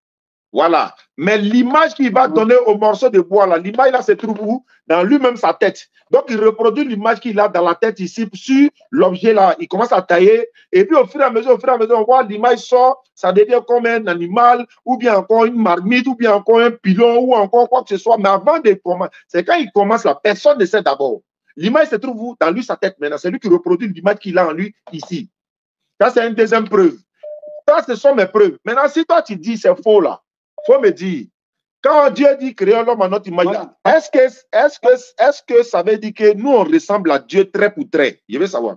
Voilà. Mais l'image qu'il va donner au morceau de bois, là, l'image là se trouve où? Dans lui-même sa tête. Donc il reproduit l'image qu'il a dans la tête ici, sur l'objet là. Il commence à tailler. Et puis au fur et à mesure, on voit l'image sort, ça devient comme un animal, ou bien encore une marmite, ou bien encore un pilon, ou encore quoi que ce soit. Mais avant de commencer, c'est quand il commence là, personne ne sait d'abord. L'image se trouve où? Dans lui, sa tête maintenant. C'est lui qui reproduit l'image qu'il a en lui ici. Ça, c'est une deuxième preuve. Ça, ce sont mes preuves. Maintenant, si toi, tu dis c'est faux, là, il faut me dire, quand Dieu dit créer l'homme à notre image, voilà. Est-ce que ça veut dire que nous, on ressemble à Dieu trait pour trait? Je veux savoir.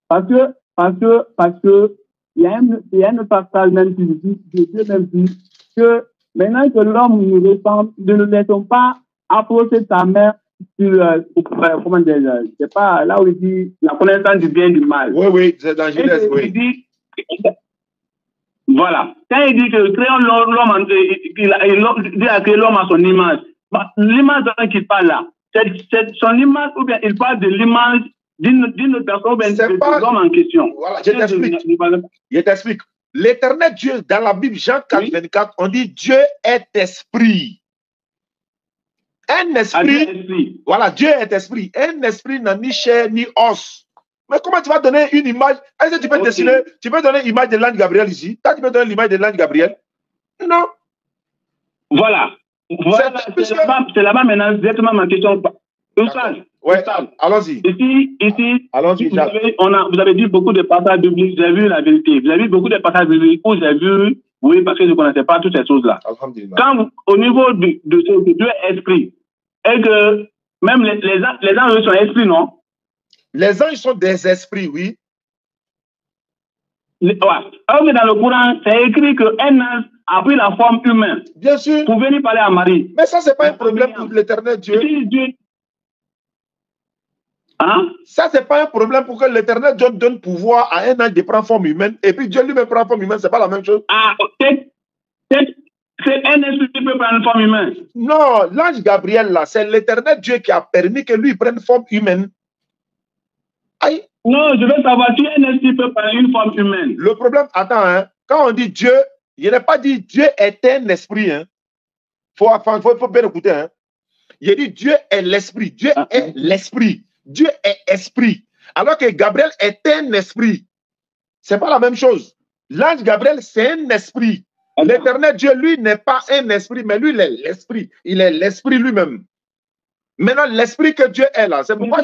Parce que il y a un passage même qui dit, Dieu même dit, que maintenant que l'homme nous ressemble, ne nous laissons pas approcher sa mère sur, comment dire, c'est pas là où il dit la connaissance du bien et du mal. Oui, c'est dans Genèse, oui. Voilà. Quand il dit que créons l'homme, Dieu a créé l'homme à son image. L'image dont il parle là, c'est son image ou bien il parle de l'image d'une personne ou bien de l'homme en question. Voilà, je t'explique. L'éternel Dieu, dans la Bible, Jean 4, 24, on dit Dieu est esprit. Un esprit, voilà, Dieu est esprit. Un esprit n'a ni chair ni os. Mais comment tu vas donner une image? Est-ce que tu peux dessiner, tu peux donner l'image de l'ange Gabriel ici? Tu peux donner l'image de l'ange Gabriel? Non. Voilà. C'est là-bas maintenant, directement ma question. Oui, allons-y. Ici, allons-y, vous avez dit beaucoup de passages bibliques, j'ai vu la vérité. Vous avez vu beaucoup de passages bibliques où j'ai vu, oui, parce que je ne connaissais pas toutes ces choses-là. Quand au niveau de ce Dieu est esprit, et que même les anges sont esprits, non? Les anges sont des esprits, oui. Dans le Coran, c'est écrit qu'un ange a pris la forme humaine. Bien sûr. Pour venir parler à Marie. Mais ça, c'est pas un problème pour l'éternel Dieu. Hein? Ça, c'est pas un problème pour que l'éternel Dieu donne pouvoir à un ange de prendre forme humaine et puis Dieu lui-même prend forme humaine, c'est pas la même chose. Ah, c'est un esprit qui peut prendre forme humaine. Non, l'ange Gabriel, là, c'est l'éternel Dieu qui a permis que lui prenne forme humaine. Aïe. Non, je veux savoir si un esprit peut prendre une forme humaine. Le problème, attends, hein, quand on dit Dieu, il n'est pas dit Dieu est un esprit. Hein. Faut bien écouter. Hein. Il dit Dieu est l'esprit. Dieu est l'esprit. Dieu est esprit. Alors que Gabriel est un esprit. Ce n'est pas la même chose. L'ange Gabriel, c'est un esprit. L'éternel Dieu, lui, n'est pas un esprit, mais lui, il est l'esprit. Il est l'esprit lui-même. Maintenant, l'esprit que Dieu est là, c'est pourquoi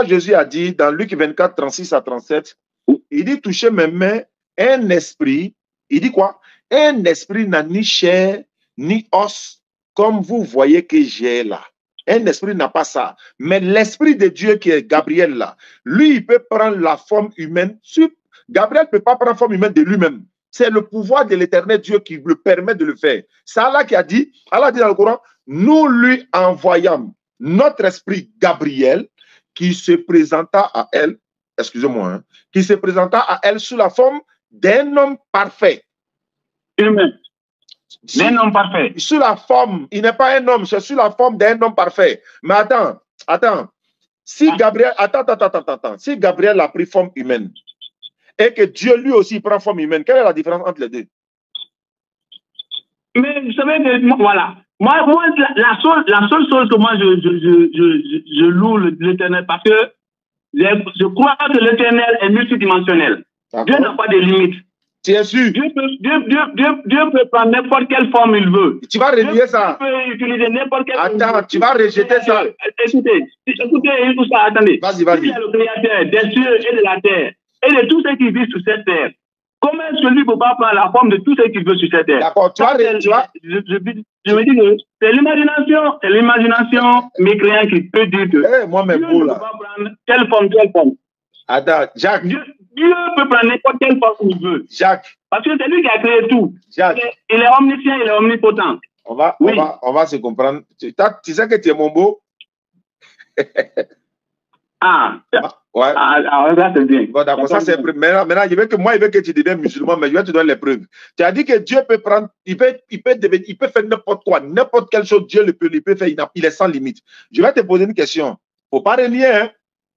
Jésus a dit, dans Luc 24, 36 à 37, il dit, touchez mes mains, un esprit, il dit quoi? Un esprit n'a ni chair, ni os, comme vous voyez que j'ai là. Un esprit n'a pas ça. Mais l'esprit de Dieu qui est Gabriel là, lui, il peut prendre la forme humaine. Gabriel ne peut pas prendre la forme humaine de lui-même. C'est le pouvoir de l'éternel Dieu qui le permet de le faire. C'est Allah qui a dit, Allah dit dans le Coran, nous lui envoyons notre esprit Gabriel qui se présenta à elle, excusez-moi, hein, qui se présenta à elle sous la forme d'un homme parfait. Humain. D'un homme parfait. Sous la forme, il n'est pas un homme, c'est sous la forme d'un homme parfait. Mais attends. Si Gabriel, si Gabriel a pris forme humaine et que Dieu lui aussi prend forme humaine, quelle est la différence entre les deux? Mais vous savez, voilà. Moi la seule chose que moi je loue l'éternel, parce que je crois que l'éternel est multidimensionnel. Dieu n'a pas de limite. Tu es sûr? Dieu peut prendre n'importe quelle forme il veut. Tu vas renier ça. Dieu peut utiliser n'importe quelle forme. Attends, tu vas rejeter ça. Écoutez tout ça, attendez. Vas-y. Il y a le créateur des cieux et de la terre et de tout ce qui vit sur cette terre. Comment est-ce que lui ne peut pas prendre la forme de tout ce qu'il veut sur cette terre? D'accord, tu vois. Je me dis que c'est l'imagination mécréante qui peut dire que moi, Dieu ne peut pas prendre telle forme. Attends, Jacques. Dieu peut prendre n'importe quelle forme qu'il veut. Jacques. Parce que c'est lui qui a créé tout. Jacques. Il est omniscient, il est omnipotent. On va se comprendre. Tu sais que tu es mon beau? Ouais. Là, c'est bien. Bon, d'accord, ça c'est maintenant, il veut que tu deviennes musulman, mais je vais te donner les preuves. Tu as dit que Dieu peut prendre, il peut faire n'importe quoi, n'importe quelle chose, Dieu il peut faire, il est sans limite. Je vais te poser une question. Faut pas renier, hein.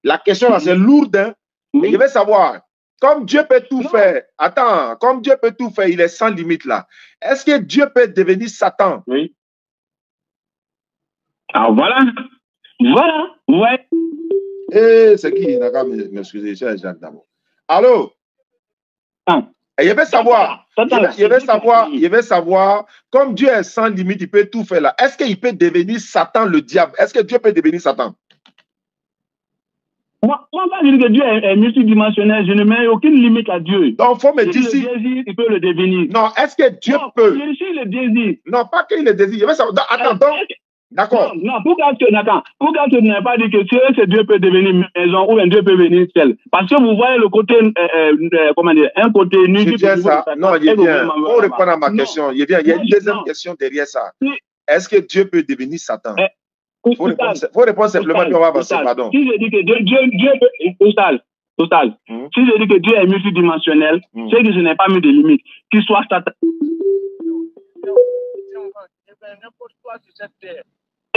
La question là, c'est lourde, hein. Mais je vais savoir, comme Dieu peut tout faire, comme Dieu peut tout faire, il est sans limite là. Est-ce que Dieu peut devenir Satan? Oui. Alors voilà. Ouais. C'est qui? M'excusez, c'est Jacques d'abord. Allô? Et je vais savoir, comme Dieu est sans limite, il peut tout faire là. Est-ce qu'il peut devenir Satan, le diable? Est-ce que Dieu peut devenir Satan? Moi, je dis que Dieu est multidimensionnel. Je ne mets aucune limite à Dieu. Donc, il faut me dire si. Il peut le devenir. Non, est-ce que Dieu peut? Si le désir. Non, pas qu'il le désire. Je vais savoir. Attends, d'accord. Non, pourquoi tu n'as pas dit que si Dieu peut devenir maison ou bien Dieu peut venir seul? Parce que vous voyez le côté, comment dire, un côté nuisible. Non, il est bien. Pour répondre à ma question, il y a une deuxième question derrière ça. Est-ce que Dieu peut devenir Satan? Il faut répondre simplement, puis on va avancer, pardon. Si je dis que Dieu peut, si je dis que Dieu est multidimensionnel, c'est que je n'ai pas mis de limite. Qu'il soit Satan.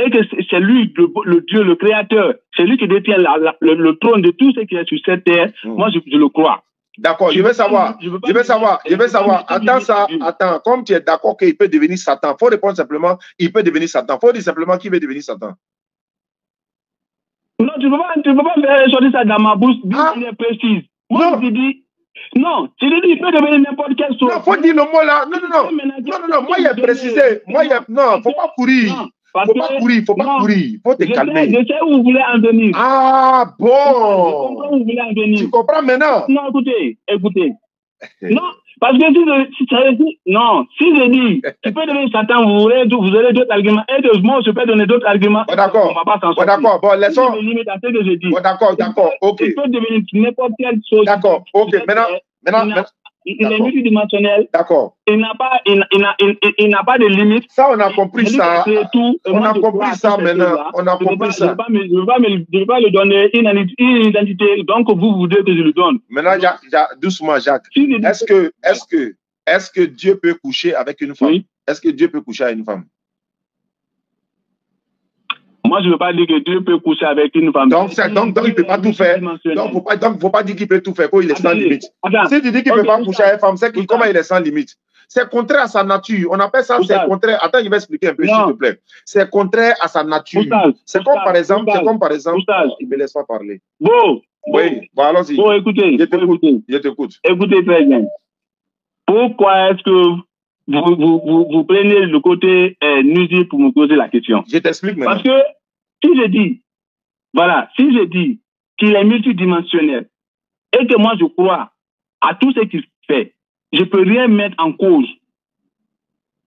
Et que c'est lui, le Dieu, le créateur, c'est lui qui détient le trône de tout ce qui est sur cette terre. Moi, je le crois. D'accord, je veux savoir. Attends, comme tu es d'accord qu'il peut devenir Satan, il faut répondre simplement, il peut devenir Satan. Il faut dire simplement qu'il veut devenir Satan. Non, tu ne peux pas faire sortir ça dans ma bouche d'une manière précise. Moi, je dis, non, tu dis, il peut devenir n'importe quelle chose. Non, il faut dire le mot là. Non, moi, il a précisé. Non, il ne faut pas courir. Il faut pas courir. Il faut te calmer. Je sais où vous voulez en venir. Ah, bon. Je comprends où vous voulez en venir. Tu comprends maintenant? Non, écoutez. Non, Parce que si je dis, tu peux devenir Satan, vous aurez d'autres arguments. Et de moi, je peux donner d'autres arguments. D'accord. On va pas s'en sortir. D'accord. Bon, laissons. D'accord. Ok. Tu peux devenir n'importe quelle chose. D'accord. Ok. Maintenant. Il est multidimensionnel. D'accord. Il n'a pas de limite. Ça, on a compris ça. On a compris ça maintenant. On a compris ça. Je ne vais pas lui donner une identité. Donc, vous voudrez que je lui donne. Maintenant, doucement, Jacques. Est-ce que Dieu peut coucher avec une femme? Oui. Est-ce que Dieu peut coucher avec une femme? Moi, je ne veux pas dire que Dieu peut coucher avec une femme. Donc il ne peut pas tout faire. Donc, il ne faut pas dire qu'il peut tout faire, qu'il est sans limite. Si tu dis qu'il ne peut pas coucher avec une femme, c'est comment il est sans limite? C'est contraire à sa nature. On appelle ça, c'est contraire. Attends, je vais expliquer un peu, s'il te plaît. C'est contraire à sa nature. C'est comme par exemple, il me laisse pas parler. Oui, bon, allons-y. Bon, écoutez. Je t'écoute. Écoutez très bien. Pourquoi est-ce que vous prenez le côté nuisible pour me poser la question? Je t'explique maintenant. Parce que si je dis qu'il est multidimensionnel et que moi je crois à tout ce qu'il fait, je ne peux rien mettre en cause.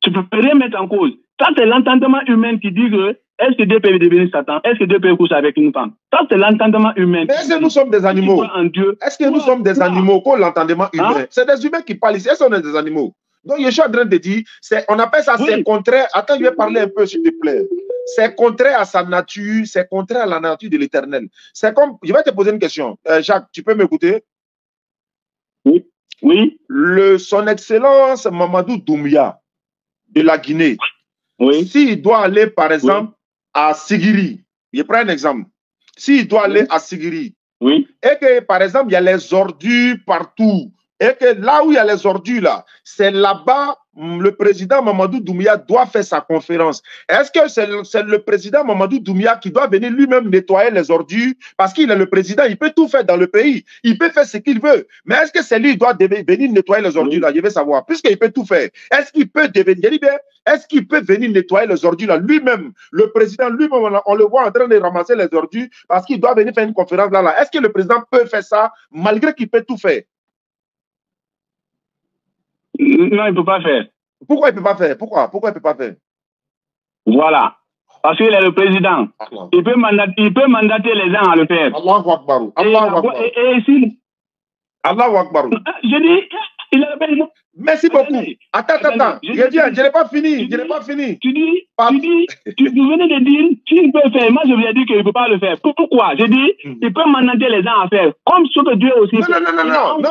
Je ne peux rien mettre en cause. Ça, c'est l'entendement humain qui dit que est-ce que Dieu peut devenir Satan? Est-ce que Dieu peut coucher avec une femme? Ça, c'est l'entendement humain. Mais est-ce que nous sommes des animaux? Est-ce que nous sommes des animaux pour l'entendement humain? C'est des humains qui parlent ici. Est-ce qu'on est des animaux? Donc, je suis en train de dire, on appelle ça, c'est contraire. Attends, je vais parler un peu, s'il te plaît. C'est contraire à sa nature, c'est contraire à la nature de l'Éternel. C'est comme, je vais te poser une question. Jacques, tu peux m'écouter? Oui. Oui. Son Excellence Mamadou Doumbouya de la Guinée, s'il doit aller, par exemple, à Sigiri, je prends un exemple. S'il doit aller à Sigiri, et que, par exemple, il y a les ordures partout, et que là où il y a les ordures, là, c'est là-bas, le président Mamadou Doumbouya doit faire sa conférence. Est-ce que c'est le président Mamadou Doumbouya qui doit venir lui-même nettoyer les ordures? Parce qu'il est le président, il peut tout faire dans le pays. Il peut faire ce qu'il veut. Mais est-ce que c'est lui qui doit venir nettoyer les ordures, là? Je veux savoir. Puisqu'il peut tout faire, est-ce qu'il peut devenir, je dis bien, est-ce qu'il peut venir nettoyer les ordures, là, lui-même? Le président lui-même, on le voit en train de ramasser les ordures parce qu'il doit venir faire une conférence là. Est-ce que le président peut faire ça malgré qu'il peut tout faire? Non, il ne peut pas faire. Pourquoi il ne peut pas faire? Pourquoi il ne peut pas faire? Voilà. Parce qu'il est le président. Il peut mandater les gens à le faire. Allahu Akbar. Allahu Akbar. Allahu Akbar. Je dis, il est le président. Merci beaucoup. Attends. Je n'ai pas fini. Tu venais de dire qu'il peut faire. Moi, je viens dire qu'il ne peut pas le faire. Pourquoi? Je dis, il peut mandater les gens à faire. Comme ce que Dieu aussi fait. Non.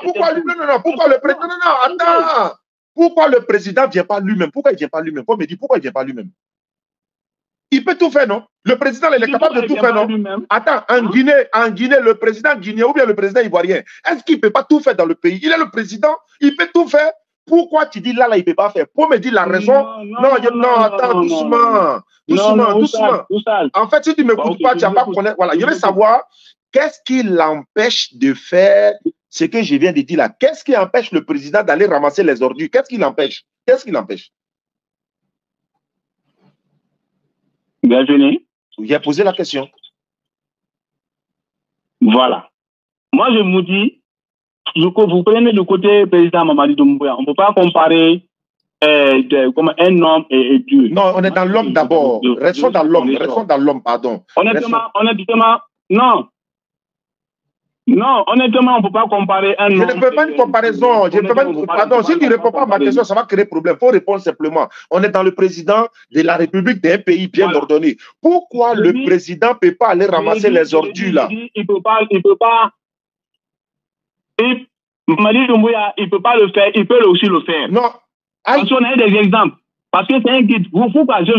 Pourquoi le président? Non, attends. Pourquoi le président ne vient pas lui-même? Pourquoi il ne vient pas lui-même? Faut me dire pourquoi il ne vient pas lui-même? Il peut tout faire, non? Le président, il est capable de tout faire, non? Attends, en Guinée, le président guinéen ou bien le président ivoirien, est-ce qu'il ne peut pas tout faire dans le pays? Il est le président, il peut tout faire. Pourquoi tu dis là, il ne peut pas faire? Pour me dire la raison? Non, attends, doucement. En fait, si tu ne m'écoutes pas, tu n'as pas connaître. Voilà, je veux savoir qu'est-ce qui l'empêche de faire ce que je viens de dire là. Qu'est-ce qui empêche le président d'aller ramasser les ordures? Qu'est-ce qui l'empêche? Bienvenue. J'ai posé la question. Voilà. Moi, je me dis, vous prenez le côté président Mamadou Doumbouya. On ne peut pas comparer comme un homme et Dieu. Non, on est dans l'homme d'abord. Restons dans l'homme, pardon. Honnêtement, non. Non, honnêtement, on ne peut pas comparer un homme. Je ne peux pas une comparaison. Pardon, si tu ne réponds pas à ma question, ça va créer problème. Il faut répondre simplement. On est dans le président de la République d'un pays bien ordonné. Pourquoi le président ne peut pas aller ramasser les ordures là? Il ne peut pas. Mamadou Doumbouya, il ne peut pas le faire. Il peut aussi le faire. Non. Parce qu'on a des exemples. Parce que c'est un guide. Pourquoi? Je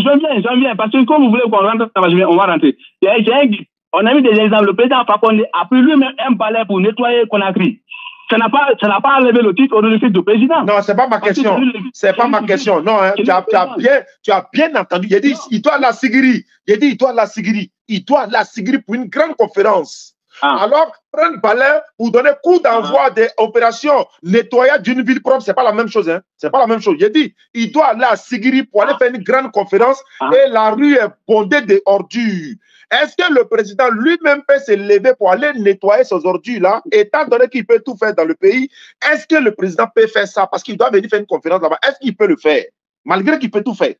viens. Parce que quand vous voulez qu'on rentre, on va rentrer. C'est un guide. On a mis des exemples. Le président Fakonde a pris lui-même un balai pour nettoyer Conakry. Ça n'a pas enlevé le titre honorifique de président. Non, c'est pas ma question. C'est pas ma question. Non, hein, tu as bien entendu. Il doit aller à Sigiri. Il doit aller à Sigiri pour une grande conférence. Alors, prendre balai pour donner coup d'envoi des opérations nettoyage d'une ville propre, c'est pas la même chose. Hein. C'est pas la même chose. J'ai dit, il doit aller à Sigiri pour aller faire une grande conférence et la rue est bondée d'ordures. Est-ce que le président lui-même peut se lever pour aller nettoyer ces ordures-là, étant donné qu'il peut tout faire dans le pays? Est-ce que le président peut faire ça parce qu'il doit venir faire une conférence là-bas? Est-ce qu'il peut le faire, malgré qu'il peut tout faire?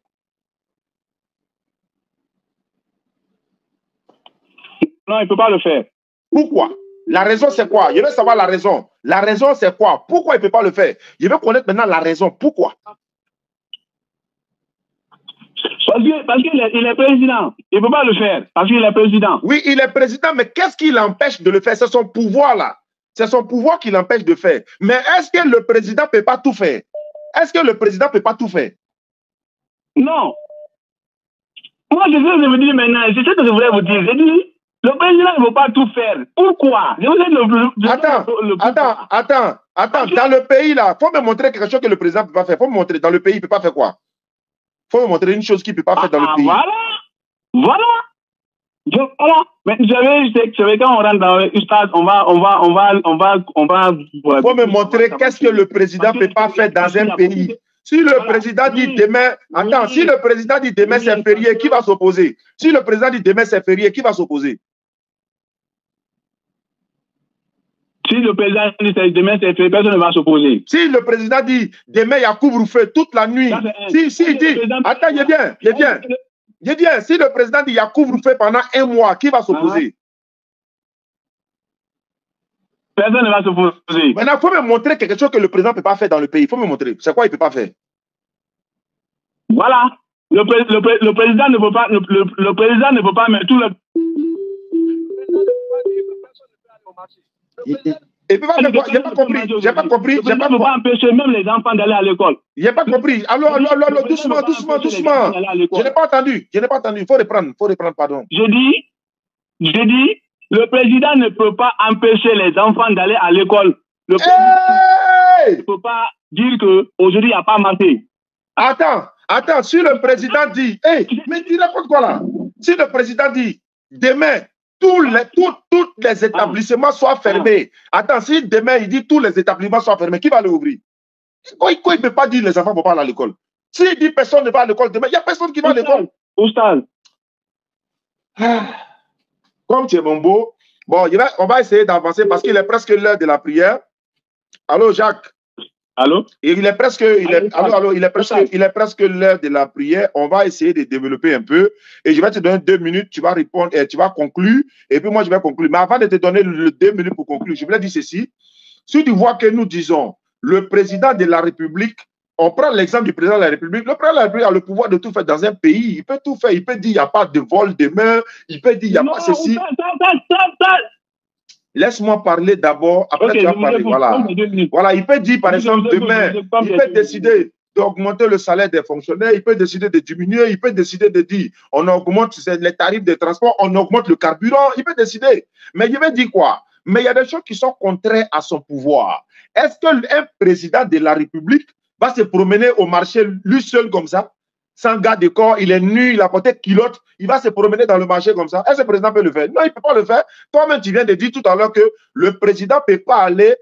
Non, il ne peut pas le faire. Pourquoi? La raison, c'est quoi? Je veux savoir la raison. La raison, c'est quoi? Pourquoi il ne peut pas le faire? Je veux connaître maintenant la raison. Pourquoi? Parce qu'il est président. Il ne peut pas le faire. Parce qu'il est président. Oui, il est président, mais qu'est-ce qui l'empêche de le faire? C'est son pouvoir, là. C'est son pouvoir qui l'empêche de faire. Mais est-ce que le président ne peut pas tout faire? Est-ce que le président ne peut pas tout faire? Non. Moi, je vais vous dire maintenant, c'est ce que je voulais vous dire. J'ai dit, le président ne veut pas tout faire. Pourquoi? Attends. Dans le pays, là, il faut me montrer quelque chose que le président ne peut pas faire. Il faut me montrer. Dans le pays, il ne peut pas faire quoi? Il faut me montrer une chose qu'il ne peut pas faire dans le pays. Voilà. Mais vous savez, quand on rentre dans le stade, on va. Il faut me montrer qu'est-ce que le président ne peut pas faire dans un pays. Si le président dit demain, si le président dit demain c'est férié, qui va s'opposer? Si le président dit demain c'est férié, qui va s'opposer? Si le président dit demain c'est férié, personne ne va s'opposer. Si le président dit demain il y a couvre-feu toute la nuit, si il dit, attends, il bien, si le président dit il y a couvre-feu pendant 1 mois, qui va s'opposer? Personne ne va s'opposer. Maintenant, il faut me montrer quelque chose que le président ne peut pas faire dans le pays. Il faut me montrer. C'est quoi il ne peut pas faire? Voilà. Le président ne peut pas, le président ne peut pas mettre tout le... Il peut pas faire quoi? J'ai pas compris. J'ai pas compris. Le président ne peut pas empêcher même les enfants d'aller à l'école. J'ai pas compris. Alors, doucement. Je n'ai pas entendu. Il faut reprendre, pardon. Je dis, le président ne peut pas empêcher les enfants d'aller à l'école. Le président ne peut pas dire qu'aujourd'hui, il n'y a pas mangé. Attends, si le président dit, mais tu racontes quoi là? Si le président dit, demain, tous les établissements soient fermés. Attends, si demain, il dit tous les établissements soient fermés, qui va les ouvrir? Quoi, il ne peut pas dire les enfants ne vont pas aller à l'école? S'il dit personne ne va à l'école demain, il n'y a personne qui va à l'école. Comme tu es mon beau, bon, on va essayer d'avancer parce qu'il est presque l'heure de la prière. Allô, Jacques? Allô? Il est presque l'heure de la prière. On va essayer de développer un peu. Et je vais te donner 2 minutes. Tu vas répondre et tu vas conclure. Et puis moi, je vais conclure. Mais avant de te donner les 2 minutes pour conclure, je voulais dire ceci. Si tu vois que nous disons le président de la République, on prend l'exemple du président de la République. Le président de la République a le pouvoir de tout faire dans un pays. Il peut tout faire. Il peut dire il n'y a pas de vol demain. Il peut dire il n'y a pas ceci. Laisse-moi parler d'abord. Après, tu vas parler. Voilà. Il peut dire, par exemple, demain, il peut décider d'augmenter le salaire des fonctionnaires. Il peut décider de diminuer. Il peut décider de dire on augmente les tarifs de transport, on augmente le carburant. Il peut décider. Mais il veut dire quoi? Mais il y a des choses qui sont contraires à son pouvoir. Est-ce qu'un président de la République va se promener au marché lui seul comme ça, sans garde de corps, il est nu, il a porté culotte, il va se promener dans le marché comme ça? Est-ce que le président peut le faire? Non, il ne peut pas le faire. Toi-même, tu viens de dire tout à l'heure que le président ne peut pas aller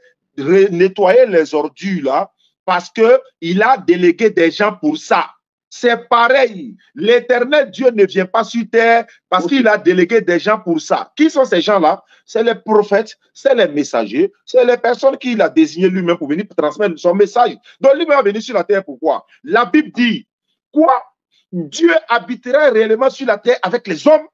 nettoyer les ordures là parce qu'il a délégué des gens pour ça. C'est pareil. L'Éternel Dieu ne vient pas sur terre parce qu'il a délégué des gens pour ça. Qui sont ces gens-là? C'est les prophètes, c'est les messagers, c'est les personnes qu'il a désignées lui-même pour venir transmettre son message. Donc lui-même va venir sur la terre. Pourquoi? La Bible dit quoi? Dieu habiterait réellement sur la terre avec les hommes.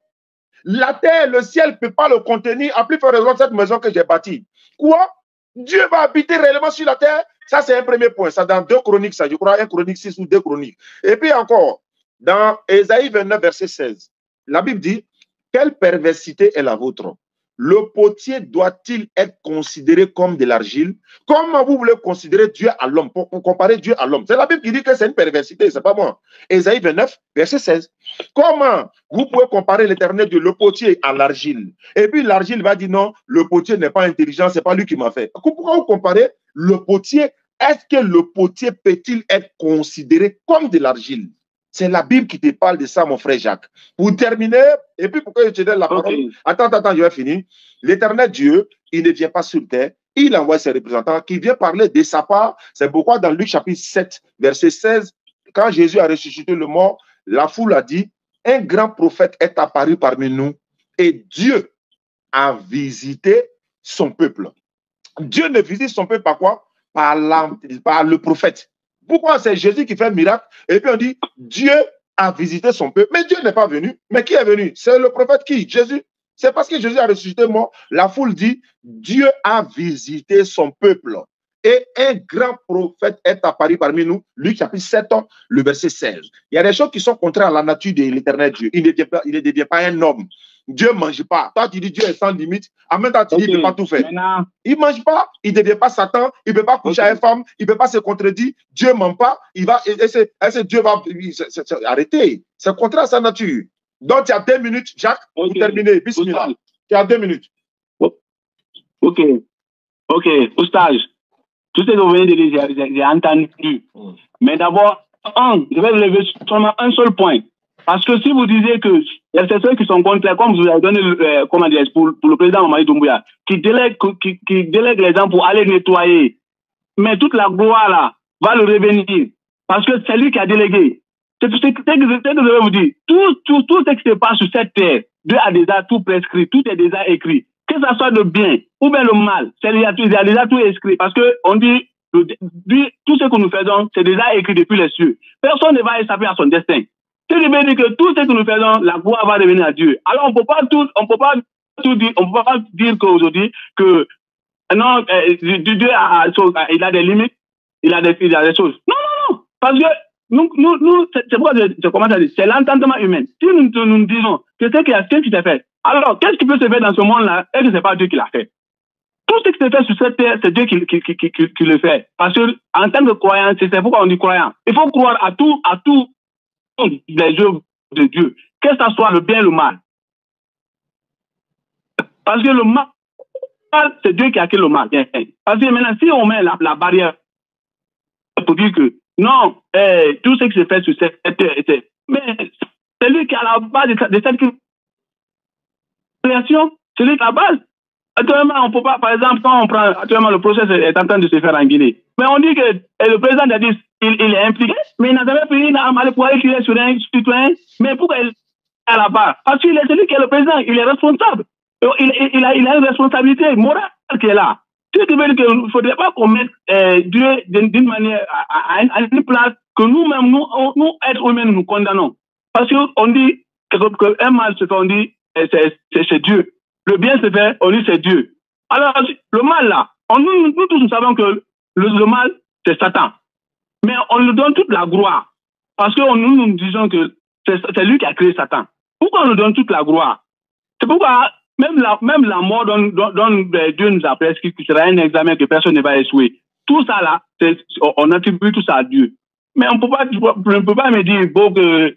La terre, le ciel ne peut pas le contenir. À plus forte raison de cette maison que j'ai bâtie. Quoi? Dieu va habiter réellement sur la terre? Ça, c'est un premier point. Ça, dans 2 Chroniques, ça, je crois, 1 Chronique 6 ou 2 Chroniques. Et puis encore, dans Ésaïe 29, verset 16, la Bible dit, quelle perversité est la vôtre? Le potier doit-il être considéré comme de l'argile? Comment vous voulez considérer Dieu à l'homme, pour comparer Dieu à l'homme? C'est la Bible qui dit que c'est une perversité, c'est pas moi. Ésaïe 29, verset 16. Comment vous pouvez comparer l'Éternel Dieu, le potier, à l'argile? Et puis l'argile va dire non, le potier n'est pas intelligent, c'est pas lui qui m'a fait. Pourquoi vous comparez le potier? Est-ce que le potier peut-il être considéré comme de l'argile? C'est la Bible qui te parle de ça, mon frère Jacques. Pour terminer, et puis pourquoi je te donne la parole, attends, je vais finir. L'Éternel Dieu, il ne vient pas sur terre, il envoie ses représentants qui viennent parler de sa part. C'est pourquoi dans Luc chapitre 7, verset 16, quand Jésus a ressuscité le mort, la foule a dit, un grand prophète est apparu parmi nous et Dieu a visité son peuple. Dieu ne visite son peuple par quoi? Par le prophète. Pourquoi c'est Jésus qui fait un miracle? Et puis on dit, Dieu a visité son peuple. Mais Dieu n'est pas venu. Mais qui est venu? C'est le prophète qui? Jésus. C'est parce que Jésus a ressuscité mort. La foule dit, Dieu a visité son peuple. Et un grand prophète est apparu parmi nous. Luc chapitre 7, le verset 16. Il y a des choses qui sont contraires à la nature de l'Éternel Dieu. Il ne devient pas un homme. Dieu ne mange pas. Toi, tu dis Dieu est sans limite. En même temps, tu dis qu'il ne peut pas tout faire. Maintenant, il ne mange pas. Il ne devient pas Satan. Il ne peut pas coucher avec une femme. Il ne peut pas se contredire. Dieu ne ment pas. Il va, Dieu va arrêter. C'est contraire à sa nature. Donc, tu as 2 minutes, Jacques, pour terminer. Bismillah. Tu as 2 minutes. Ok. Oustage. Tout ce que vous venez de dire, j'ai entendu. Mais d'abord, je vais lever seulement un seul point. Parce que si vous disiez que il y a certains qui sont contre, comme vous avez donné pour le président Mamadi Doumbouya, qui délègue les gens pour aller nettoyer, mais toute la gloire là va le revenir. Parce que c'est lui qui a délégué. C'est ce que je vais vous dire. Tout ce qui se passe sur cette terre, Dieu a déjà tout prescrit, tout est déjà écrit. Que ça soit le bien ou bien le mal, il y a déjà tout écrit. Parce que on dit, tout ce que nous faisons, c'est déjà écrit depuis les cieux. Personne ne va échapper à son destin. C'est de dire que tout ce que nous faisons, la gloire va revenir à Dieu. Alors on peut pas dire qu'aujourd'hui que non, Dieu il a des limites, il a des choses. Non. Parce que nous, c'est pourquoi je commence à dire, c'est l'entendement humain. Si nous disons que ce qui s'est fait, alors qu'est-ce qui peut se faire dans ce monde-là et que c'est pas Dieu qui l'a fait? Tout ce qui se fait sur cette terre, c'est Dieu qui le fait. Parce que en tant que croyant, c'est pourquoi on dit croyant. Il faut croire à tout les œuvres de Dieu, que ce soit le bien et le mal. Parce que le mal, c'est Dieu qui a créé le mal. Parce que maintenant, si on met la barrière pour dire que non, tout ce qui se fait sur cette terre, mais c'est lui qui a la base de cette création, c'est lui qui a la base. Actuellement, on peut pas, par exemple, quand on prend, actuellement, le procès est en train de se faire en Guinée. Mais on dit que le président a dit il est impliqué, mais il n'a jamais pris une arme pour aller tirer sur un citoyen. Mais pourquoi il est à la barre? Parce qu'il est celui qui est le président, il est responsable. Il a une responsabilité morale qui est là. Ce qui veut dire qu'il ne faudrait pas qu'on mette Dieu d'une manière à une place que nous-mêmes, nous, êtres humains, nous condamnons. Parce qu'on dit qu'un mal se fait, on dit c'est Dieu. Le bien se fait, on dit c'est Dieu. Alors, le mal là, nous tous nous savons que le mal, c'est Satan. Mais on lui donne toute la gloire. Parce que nous disons que c'est lui qui a créé Satan. Pourquoi on lui donne toute la gloire? C'est pourquoi même la mort dont Dieu nous a prescrit, qui sera un examen que personne ne va échouer. Tout ça là, on attribue tout ça à Dieu. Mais on ne peut pas me dire bon, que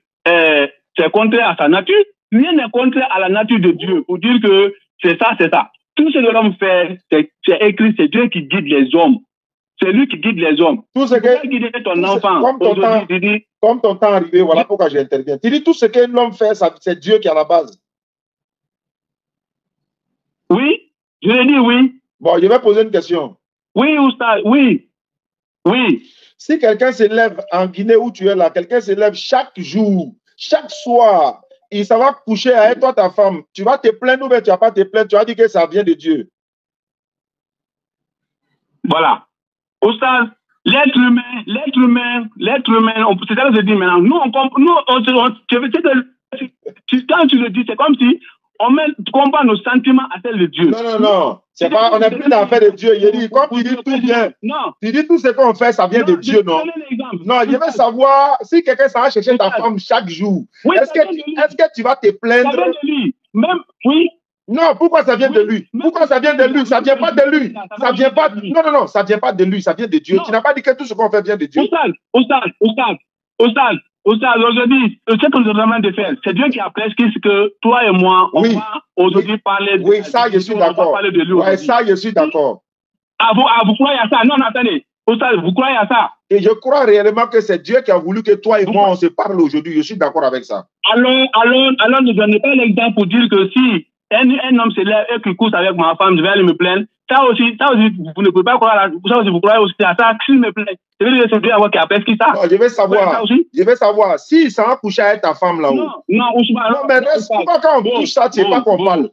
c'est contraire à sa nature. Rien n'est contraire à la nature de Dieu pour dire que c'est ça, c'est ça. Tout ce que l'homme fait, c'est écrit, c'est Dieu qui guide les hommes. C'est lui qui guide les hommes. Tout ce que guider ton enfant. Comme ton temps arrivé, voilà pourquoi j'interviens. Tu dis tout ce que l'homme fait, c'est Dieu qui est à la base. Oui, je l'ai dit oui. Bon, je vais poser une question. Oui, Oustaz, oui. Oui. Si quelqu'un se lève en Guinée où tu es là, quelqu'un se lève chaque jour, chaque soir, il s'en va coucher avec toi, ta femme, tu vas te plaindre ou bien tu vas pas te plaindre, tu vas dire que ça vient de Dieu. Voilà. Oustaz, l'être humain, c'est ça que je dis maintenant. Quand tu le dis, c'est comme si on compare nos sentiments à celles de Dieu. Non. C'est pas, on n'est plus dans l'affaire de Dieu. Il dit, comme tu dis tout bien. Non. Tu dis tout ce qu'on fait, ça vient de Dieu, non? Non, je veux savoir, si quelqu'un s'en va chercher ta femme chaque jour, oui, est-ce que tu vas te plaindre? Ça vient de lui. Même, oui. Non, pourquoi ça vient de lui? Pourquoi ça vient de lui? Ça vient pas de lui. Ça vient pas. Non, ça vient pas de lui. Ça vient de Dieu. Tu n'as pas dit que tout ce qu'on fait vient de Dieu. Oustaz, aujourd'hui, ce que nous demandons de faire, c'est Dieu qui a prescrit ce que toi et moi, on va aujourd'hui parler de. Oui, ça, je suis d'accord. Oui, ça, je suis d'accord. Vous croyez à ça? Non, attendez. Vous croyez à ça? Et je crois réellement que c'est Dieu qui a voulu que toi et moi, on se parle aujourd'hui. Je suis d'accord avec ça. Alors, ne donnez pas l'exemple pour dire que si un homme se lève et qu'il couche avec ma femme, je vais aller me plaindre. Ça aussi, vous ne pouvez pas croire à ça aussi, vous croyez aussi à ça. Si je me plains, je vais dire que c'est Dieu qui a prescrit ça. Non, je vais savoir. Si ça va coucher avec ta femme là-haut. Non, Ousmane. Non, mais reste, quand on touche ça, tu sais pas qu'on parle.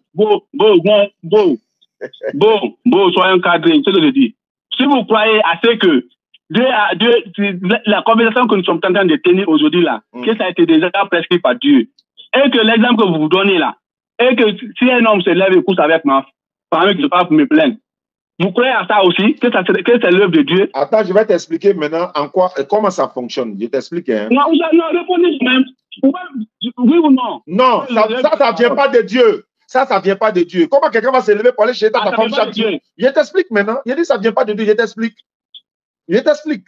Soyons cadrés, c'est ce que je dis. Si vous croyez à ce que la conversation que nous sommes en train de tenir aujourd'hui là, que ça a été déjà prescrit par Dieu, et que l'exemple que vous vous donnez là, et que si un homme se lève et couche avec ma femme, que je ne pas pour me plaindre, vous croyez à ça aussi, que c'est l'œuvre de Dieu? Attends, je vais t'expliquer maintenant comment ça fonctionne. Je t'explique. Hein. Non, répondez même. Oui ou non? Non, ça ne vient pas de Dieu. Ça ne vient pas de Dieu. Comment quelqu'un va se lever pour aller chez ta femme chaque jour? Je t'explique maintenant. Il dit ça ne vient pas de Dieu. Je t'explique.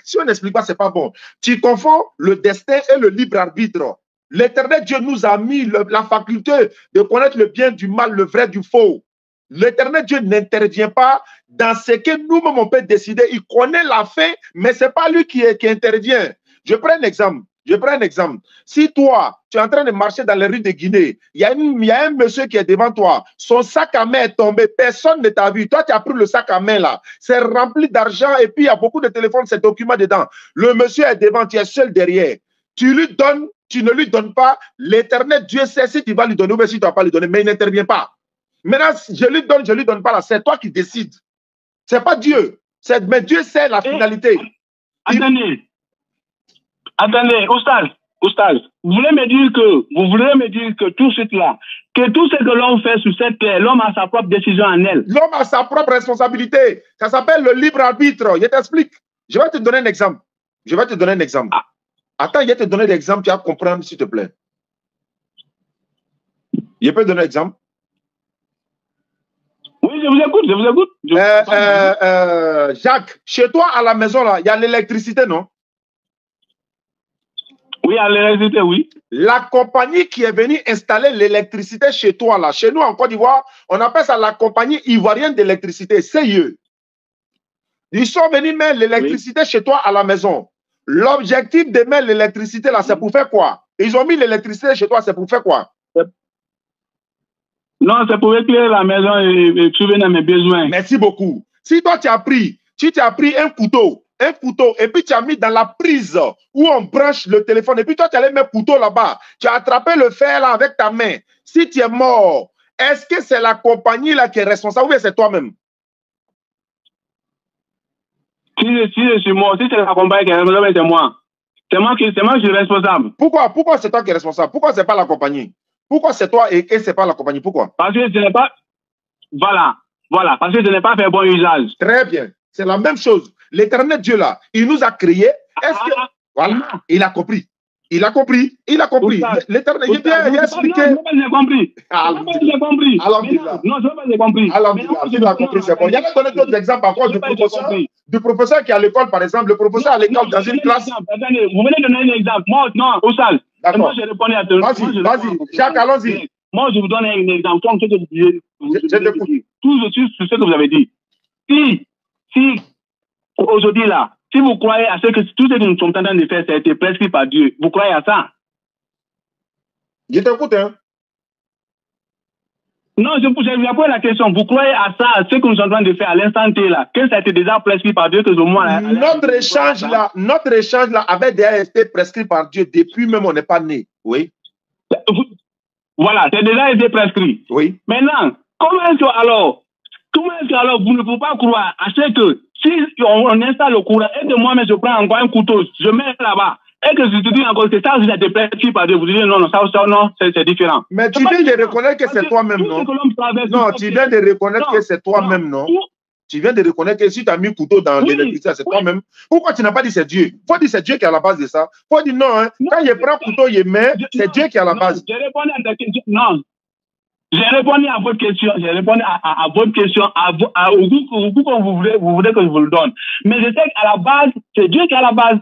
Si on n'explique pas, ce n'est pas bon. Tu confonds le destin et le libre arbitre. L'Éternel Dieu nous a mis la faculté de connaître le bien du mal, le vrai du faux. L'Éternel Dieu n'intervient pas dans ce que nous-mêmes on peut décider. Il connaît la fin, mais ce n'est pas lui qui intervient. Je prends un exemple. Si toi, tu es en train de marcher dans les rues de Guinée, il y a un monsieur qui est devant toi, son sac à main est tombé, personne ne t'a vu. Toi, tu as pris le sac à main là, c'est rempli d'argent et puis il y a beaucoup de téléphones, ces documents dedans. Le monsieur est devant, tu es seul derrière. Tu lui donnes, tu ne lui donnes pas, l'Éternel Dieu sait si tu vas lui donner ou si tu ne vas pas lui donner, mais il n'intervient pas. Maintenant, je lui donne pas là, c'est toi qui décides. C'est pas Dieu. Mais Dieu sait la finalité. Attendez, Oustaz, vous voulez me dire que tout cela, que tout ce que l'homme fait sur cette terre, l'homme a sa propre décision en elle. L'homme a sa propre responsabilité. Ça s'appelle le libre arbitre. Je t'explique. Je vais te donner un exemple. Ah. Attends, je vais te donner l'exemple, tu vas comprendre, s'il te plaît. Je peux donner un exemple? Oui, je vous écoute. Jacques, chez toi, à la maison, là, il y a l'électricité, non? Oui, à l'électricité, oui. La compagnie qui est venue installer l'électricité chez toi, là, chez nous en Côte d'Ivoire, on appelle ça la compagnie ivoirienne d'électricité, CIE. Ils sont venus mettre l'électricité chez toi à la maison. L'objectif de mettre l'électricité là, c'est pour faire quoi? Ils ont mis l'électricité chez toi, c'est pour faire quoi? Non, c'est pour éclairer la maison et subvenir à mes besoins. Merci beaucoup. Si toi, tu as pris un couteau, et puis tu as mis dans la prise où on branche le téléphone, et puis toi, tu allais mettre le couteau là-bas, tu as attrapé le fer là avec ta main. Si tu es mort, est-ce que c'est la compagnie là qui est responsable ou bien c'est toi-même? Si je suis mort, si c'est la compagnie qui est responsable, c'est moi. C'est moi qui suis responsable. Pourquoi c'est toi qui es responsable? Pourquoi c'est pas la compagnie? Pourquoi c'est toi et c'est pas la compagnie? Pourquoi? Parce que je n'ai pas... Voilà. Parce que je n'ai pas fait bon usage. Très bien. C'est la même chose. L'Éternel Dieu là, il nous a créés. Voilà. Il a compris. L'Éternel, il a expliqué. J'ai compris. Non, je n'ai pas compris. Il a compris, c'est bon. Il y a donné d'autres exemples encore du professeur qui est à l'école, par exemple. Le professeur à l'école dans une classe. Attendez, vous venez de donner un exemple. Moi, non, Oussal. Moi, je répondais à tout. Vas-y, Jacques, allons-y. Moi, je vous donne un exemple. Comme ce que je t'écoute. Tout ce que vous avez dit. Si aujourd'hui là, si vous croyez à ce que tout ce que nous sommes en train de faire, ça a été prescrit par Dieu, vous croyez à ça? Je t'écoute, hein? Non, je vous pose la question. Vous croyez à ça, à ce que nous sommes en train de faire à l'instant T là, que ça a été déjà prescrit par Dieu, que au moins... Notre échange là avait déjà été prescrit par Dieu depuis même on n'est pas né. Oui. Voilà, c'est déjà été prescrit. Oui. Maintenant, comment est-ce que alors vous ne pouvez pas croire à ce que si on installe le courant et que moi-même je prends encore un couteau, je mets là-bas, et que je te dis encore que ça, vous êtes prescrit par Dieu, vous dites non, c'est différent. Mais tu viens de reconnaître que c'est toi-même, non? Non, tu viens de reconnaître que c'est toi-même, non? Tu viens de reconnaître que si tu as mis le couteau dans l'électricité, c'est toi-même. Pourquoi tu n'as pas dit c'est Dieu? Il faut dire c'est Dieu qui est à la base de ça. Il faut dire non, hein. Quand il prend le couteau, il met, c'est Dieu qui est à la base. J'ai répondu à ta question. Non. J'ai répondu à votre question. J'ai répondu à votre question, au goût que vous voulez que je vous le donne. Mais je sais qu'à la base, c'est Dieu qui est à la base.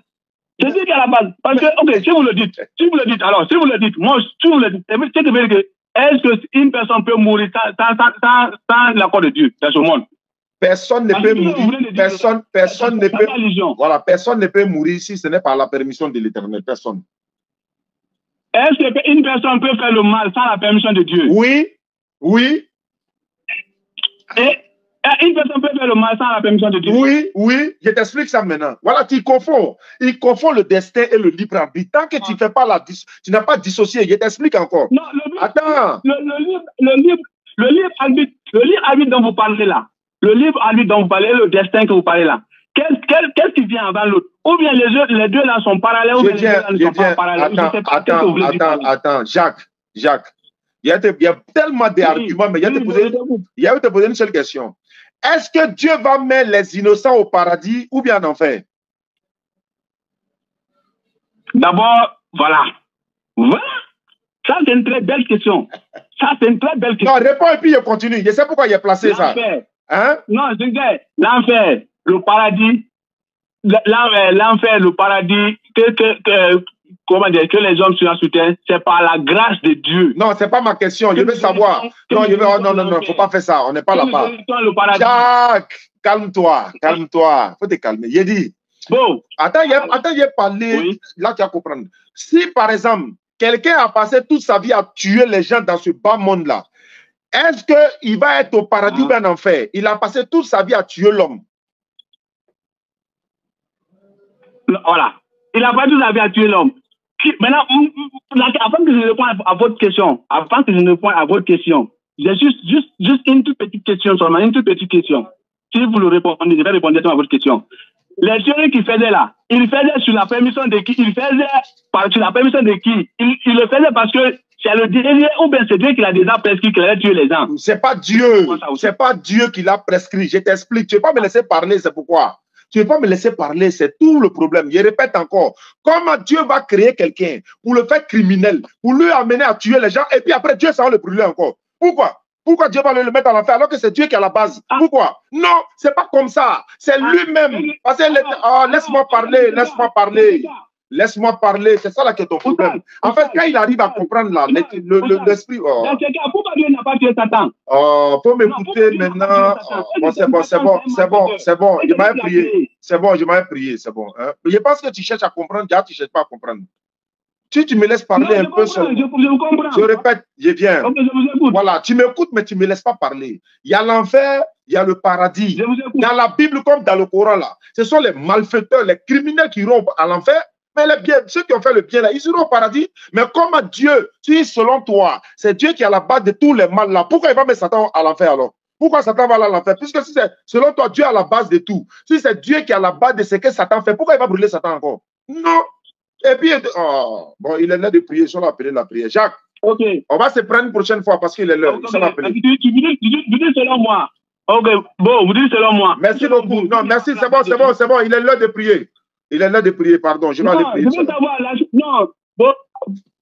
C'est Dieu qui est à la base. Parce que, ok, si vous le dites, moi, si vous le dites, c'est que est-ce qu'une personne peut mourir sans l'accord de Dieu dans ce monde? Personne ne peut mourir. Personne ne peut. Voilà, personne ne peut mourir si ce n'est pas la permission de l'Éternel. Personne. Est-ce qu'une personne peut faire le mal sans la permission de Dieu? Oui. Oui. Et une personne peut faire le mal sans la permission de Dieu? Oui, oui. Je t'explique ça maintenant. Voilà, tu confonds. Il confond le destin et le libre arbitre. Tant que tu ne fais pas tu n'as pas dissocié. Je t'explique encore. Non, attends. Le libre arbitre dont vous parlez là, le libre arbitre dont vous parlez, le destin que vous parlez là, qu'est-ce qui vient avant l'autre? Ou bien les deux là sont parallèles, ou bien les deux là ne sont pas parallèles. Attends, Jacques. Il y a tellement d'arguments, mais il y a te poser une seule question. Est-ce que Dieu va mettre les innocents au paradis ou bien en enfer? D'abord, voilà. Ça, c'est une très belle question. Non, réponds et puis je continue. Je sais pourquoi il a placé ça. Hein? Non, je dis l'enfer, le paradis, l'enfer, le paradis, comment dire, que les hommes sur terre, c'est par la grâce de Dieu. Non, c'est pas ma question. Je veux savoir. Non, faut pas faire ça. On n'est pas là-bas. Jacques, calme-toi. Faut te calmer. J'ai dit. Bon. Attends, j'ai parlé. Oui. Là, tu vas comprendre. Si, par exemple, quelqu'un a passé toute sa vie à tuer les gens dans ce bas monde-là, est-ce qu'il va être au paradis ou en enfer? Il a passé toute sa vie à tuer l'homme. Voilà. Il a passé toute sa vie à tuer l'homme. Maintenant, avant que je réponde à votre question, j'ai juste une toute petite question seulement, une toute petite question. Si vous le répondez, je vais répondre à votre question. Les théories qu'il faisait là, il faisait sur la permission de qui? Sur la permission de qui? Il le faisait parce que c'est le dernier, ou bien c'est Dieu qui l'a déjà prescrit qu'il allait tuer les gens. C'est pas Dieu. C'est pas Dieu qui l'a prescrit. Je t'explique. Tu ne veux pas me laisser parler, c'est pourquoi. Tu ne veux pas me laisser parler, c'est tout le problème. Je répète encore. Comment Dieu va créer quelqu'un pour le faire criminel, pour lui amener à tuer les gens, et puis après Dieu, ça va le brûler encore? Pourquoi? Pourquoi Dieu va le mettre en enfer alors que c'est Dieu qui est à la base? Pourquoi? Non, c'est pas comme ça. C'est lui-même. Parce que laisse-moi parler. C'est ça là qui est ton problème. En fait, quand il arrive à comprendre l'esprit. Pourquoi Dieu n'a pas tué Satan? Faut m'écouter maintenant. C'est bon. Je m'avais prié. C'est bon, je m'avais prié. C'est bon. Hein? Je pense que tu cherches à comprendre. Déjà, tu ne cherches pas à comprendre. Si tu me laisses parler un peu seul, je répète, je viens. Voilà, tu m'écoutes, mais tu ne me laisses pas parler. Il y a l'enfer, il y a le paradis. Dans la Bible comme dans le Coran, là, ce sont les malfaiteurs, les criminels qui iront à l'enfer. Mais ceux qui ont fait le bien, là, ils iront au paradis. Mais comment Dieu, si selon toi, c'est Dieu qui est à la base de tous les mal là, pourquoi il va mettre Satan à l'enfer alors? Pourquoi Satan va aller à l'enfer? Puisque si c'est selon toi, Dieu est à la base de tout. Si c'est Dieu qui est à la base de ce que Satan fait, pourquoi il va brûler Satan encore? Non. Et puis, bon, il est là de prier, sur l'appeler la prière. Jacques, okay. On va se prendre une prochaine fois parce qu'il est l'heure. Okay. Tu dis selon moi. Ok, bon, vous dites selon moi. Merci beaucoup. Non, merci, c'est bon. Il est l'heure de prier. Pardon. Je vais aller prier. Je veux savoir, non, bon.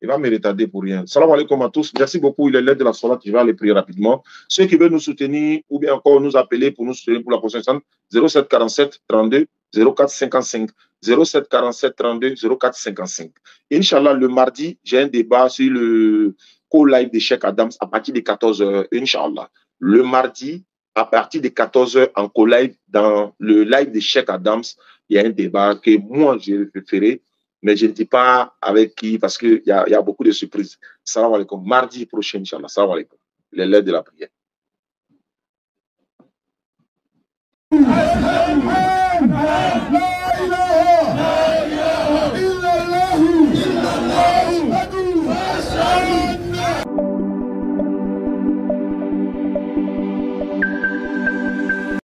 Il va me retarder pour rien. Salam alaikum à tous. Merci beaucoup. Il est l'heure de la salat. Je vais aller prier rapidement. Ceux qui veulent nous soutenir ou bien encore nous appeler pour nous soutenir pour la prochaine semaine, 07 47 32 04 55. 07 47 32 04 55. Inch'Allah, le mardi, j'ai un débat sur le co-live de Cheikh Adams à partir de 14h. Inch'Allah. Le mardi, à partir de 14h en co-live, dans le live de Cheikh Adams, il y a un débat que moi, j'ai préféré, mais je ne dis pas avec qui parce qu'il y a beaucoup de surprises. Salam alaikum. Mardi prochain, Inch'Allah. Salam alaikum. Il est l'heure de la prière.